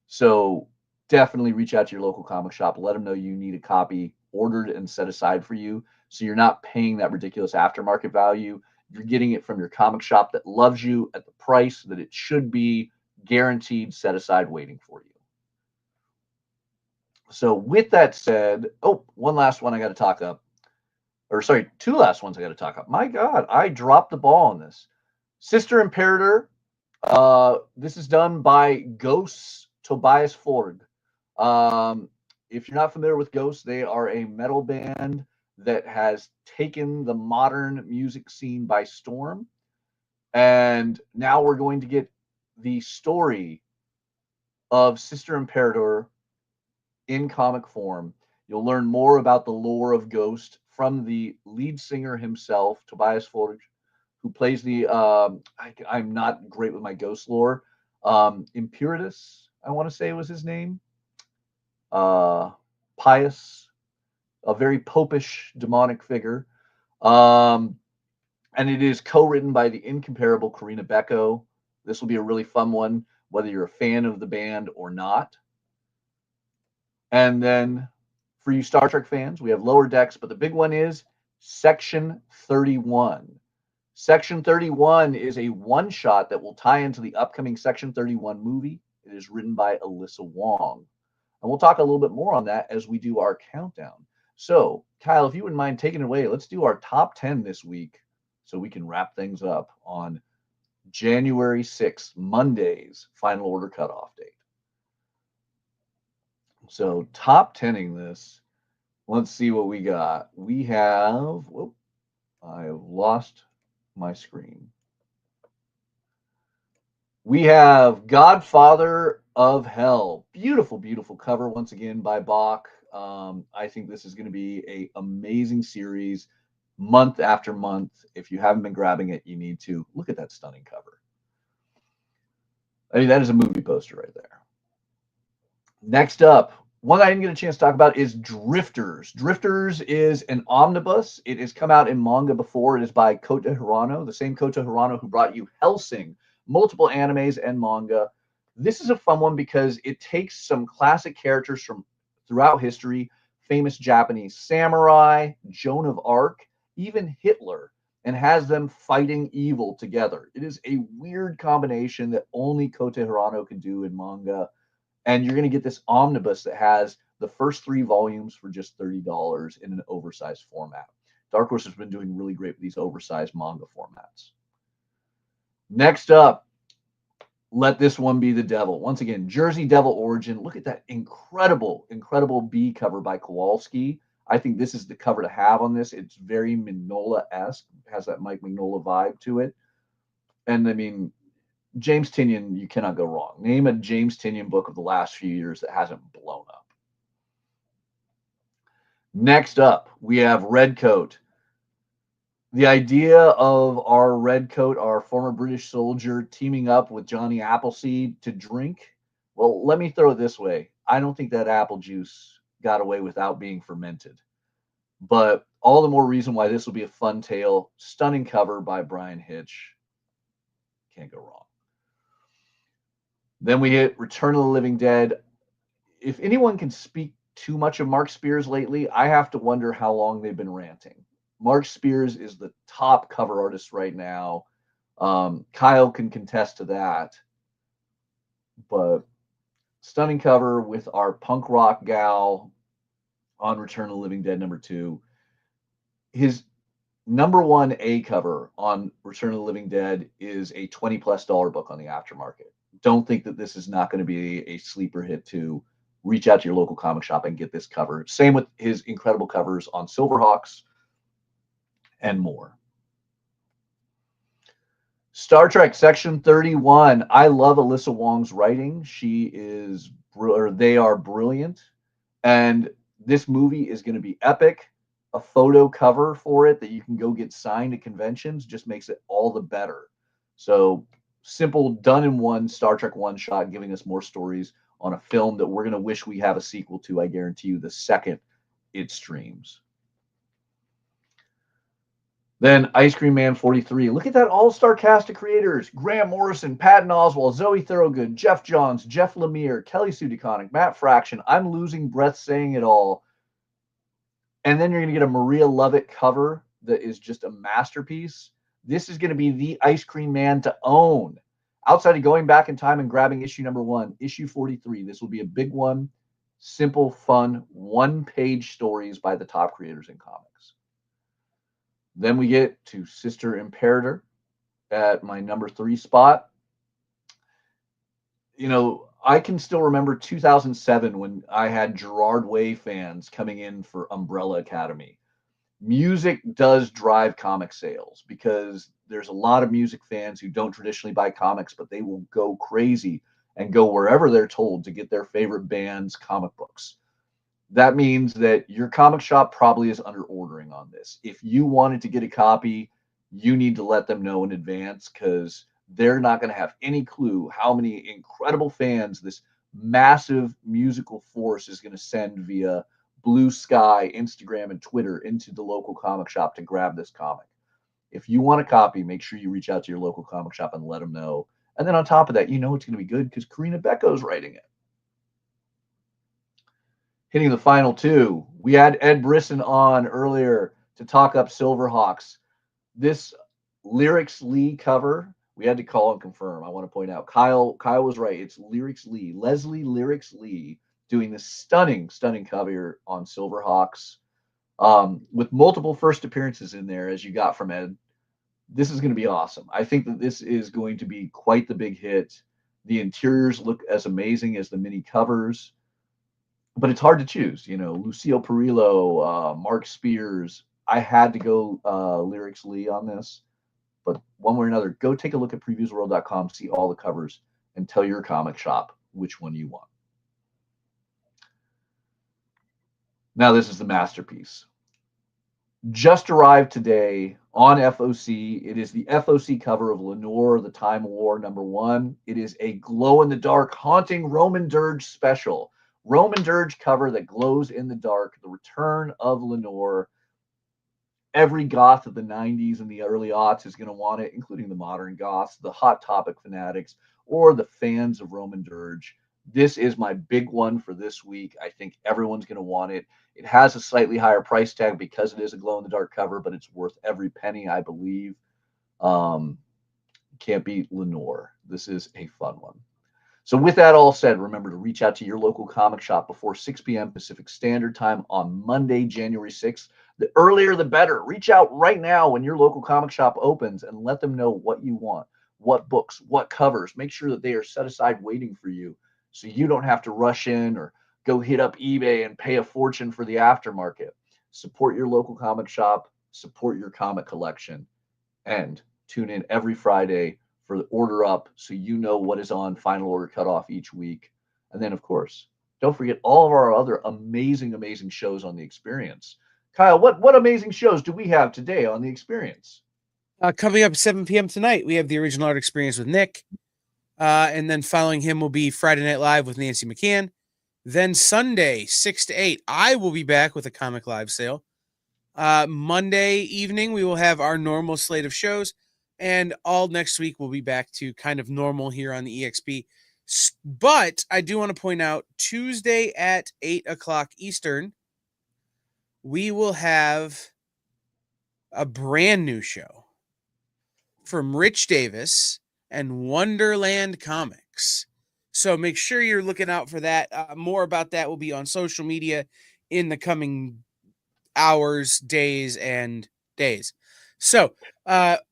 So definitely reach out to your local comic shop. Let them know you need a copy ordered and set aside for you, so you're not paying that ridiculous aftermarket value. You're getting it from your comic shop that loves you at the price that it should be, guaranteed, set aside, waiting for you. So with that said, one last one I got to talk up. Or sorry, 2 last ones I got to talk up. My God, I dropped the ball on this. Sister Imperator. This is done by Ghosts Tobias Forg. If you're not familiar with Ghosts, they are a metal band that has taken the modern music scene by storm. And now we're going to get the story of Sister Imperator in comic form. You'll learn more about the lore of Ghost from the lead singer himself, Tobias Forge, who plays the, I'm not great with my Ghost lore, Imperatus, I want to say was his name. Pious, a very popish demonic figure. And it is co-written by the incomparable Karina Becco. This will be a really fun one, whether you're a fan of the band or not. And then for you Star Trek fans, we have Lower Decks, but the big one is Section 31. Section 31 is a one-shot that will tie into the upcoming Section 31 movie. It is written by Alyssa Wong. And we'll talk a little bit more on that as we do our countdown. So, Kyle, if you wouldn't mind taking it away, let's do our top 10 this week so we can wrap things up on January 6th, Monday's final order cutoff date. So, top 10ing this. Let's see what we got. We have, whoop, I have lost my screen. We have Godfather of Hell. Beautiful, beautiful cover once again by Bach. I think this is going to be an amazing series month after month. If you haven't been grabbing it, you need to. Look at that stunning cover. I mean, that is a movie poster right there. Next up, one I didn't get a chance to talk about is Drifters. Drifters is an omnibus. It has come out in manga before. It is by Kota Hirano, the same Kota Hirano who brought you Hellsing, multiple animes and manga. This is a fun one because it takes some classic characters from throughout history, famous Japanese samurai, Joan of Arc, even Hitler, and has them fighting evil together. It is a weird combination that only Kota Hirano can do in manga. And you're going to get this omnibus that has the first 3 volumes for just $30 in an oversized format. Dark Horse has been doing really great with these oversized manga formats. Next up, let this one be the devil. Once again, Jersey Devil Origin. Look at that incredible, incredible B cover by Kowalski. I think this is the cover to have on this. It's very Mignola-esque. Has that Mike Mignola vibe to it. And I mean, James Tynion, you cannot go wrong. Name a James Tynion book of the last few years that hasn't blown up. Next up, we have Redcoat. The idea of our Redcoat, our former British soldier, teaming up with Johnny Appleseed to drink. Well, let me throw it this way. I don't think that apple juice got away without being fermented. But all the more reason why this will be a fun tale. Stunning cover by Brian Hitch. Can't go wrong. Then we hit Return of the Living Dead. If anyone can speak too much of Mark Spears lately, I have to wonder how long they've been ranting. Mark Spears is the top cover artist right now. Kyle can contest to that. But stunning cover with our punk rock gal on Return of the Living Dead #2. His #1 A cover on Return of the Living Dead is a $20+ book on the aftermarket. Don't think that this is not going to be a sleeper hit too. Reach out to your local comic shop and get this cover. Same with his incredible covers on Silverhawks and more. Star Trek Section 31. I love Alyssa Wong's writing. They are brilliant. And this movie is going to be epic. A photo cover for it that you can go get signed at conventions just makes it all the better. So simple, done in one Star Trek one shot, giving us more stories on a film that we're going to wish we have a sequel to, I guarantee you, the second it streams. Then Ice Cream Man 43. Look at that all-star cast of creators. Graham Morrison, Patton Oswalt, Zoe Thorogood, Jeff Johns, Jeff Lemire, Kelly Sue DeConnick, Matt Fraction. I'm losing breath saying it all. And then you're going to get a Maria Lovett cover that is just a masterpiece. This is going to be the Ice Cream Man to own. Outside of going back in time and grabbing issue #1, issue 43. This will be a big one. Simple, fun, one-page stories by the top creators in comics. Then we get to Sister Imperator at my #3 spot. You know, I can still remember 2007 when I had Gerard Way fans coming in for Umbrella Academy. Music does drive comic sales because there's a lot of music fans who don't traditionally buy comics, but they will go crazy and go wherever they're told to get their favorite band's comic books. That means that your comic shop probably is under ordering on this. If you wanted to get a copy, you need to let them know in advance because they're not going to have any clue how many incredible fans this massive musical force is going to send via Blue Sky, Instagram, and Twitter into the local comic shop to grab this comic. If you want a copy, make sure you reach out to your local comic shop and let them know. And then on top of that, you know it's going to be good because Karina Becko's writing it. Hitting the final 2, we had Ed Brisson on earlier to talk up Silverhawks. This Lyrics Lee cover, we had to call and confirm. I want to point out, Kyle was right. It's Lyrics Lee. Leslie Lyrics Lee doing this stunning cover on Silverhawks with multiple first appearances in there, as you got from Ed. This is going to be awesome. I think that this is going to be quite the big hit. The interiors look as amazing as the mini covers, but it's hard to choose. You know, Lucille Perillo, Mark Spears. I had to go Lyrics Lee on this, but one way or another, go take a look at previewsworld.com, see all the covers, and tell your comic shop which one you want. Now this is the masterpiece. Just arrived today on FOC. It is the FOC cover of Lenore, The Time War #1. It is a glow-in-the-dark, haunting Roman Dirge special. Roman Dirge cover that glows in the dark. The return of Lenore. Every goth of the 90s and the early aughts is going to want it, including the modern goths, the Hot Topic fanatics, or the fans of Roman Dirge. This is my big one for this week. I think everyone's going to want it. It has a slightly higher price tag because it is a glow-in-the-dark cover, but it's worth every penny, I believe. Can't beat Lenore. This is a fun one. So with that all said, remember to reach out to your local comic shop before 6 p.m. Pacific Standard Time on Monday, January 6th. The earlier, the better. Reach out right now when your local comic shop opens and let them know what you want, what books, what covers. Make sure that they are set aside waiting for you so you don't have to rush in or go hit up eBay and pay a fortune for the aftermarket. Support your local comic shop, support your comic collection, and tune in every Friday for the Order Up so you know what is on Final Order Cutoff each week. And then, of course, don't forget all of our other amazing shows on The Experience. Kyle, what amazing shows do we have today on The Experience? Coming up at 7 p.m. tonight, we have the Original Art Experience with Nick. And then following him will be Friday Night Live with Nancy McCann. Then Sunday, 6 to 8, I will be back with a comic live sale. Monday evening, we will have our normal slate of shows. And all next week, we'll be back to kind of normal here on the EXP. But I do want to point out, Tuesday at 8 o'clock Eastern, we will have a brand new show from Rich Davis and Wonderland Comics. So make sure you're looking out for that. More about that will be on social media in the coming hours, days. So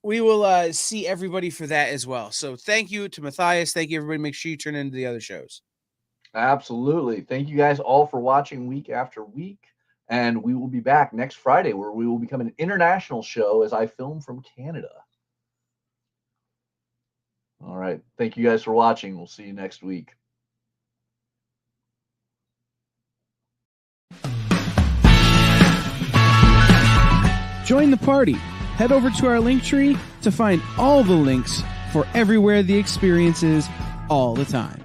we will see everybody for that as well. So thank you to Mathias. Thank you, everybody. Make sure you turn into the other shows. Absolutely. Thank you guys all for watching week after week. And we will be back next Friday where we will become an international show as I film from Canada. All right. Thank you guys for watching. We'll see you next week. Join the party. Head over to our link tree to find all the links for everywhere The Experience is all the time.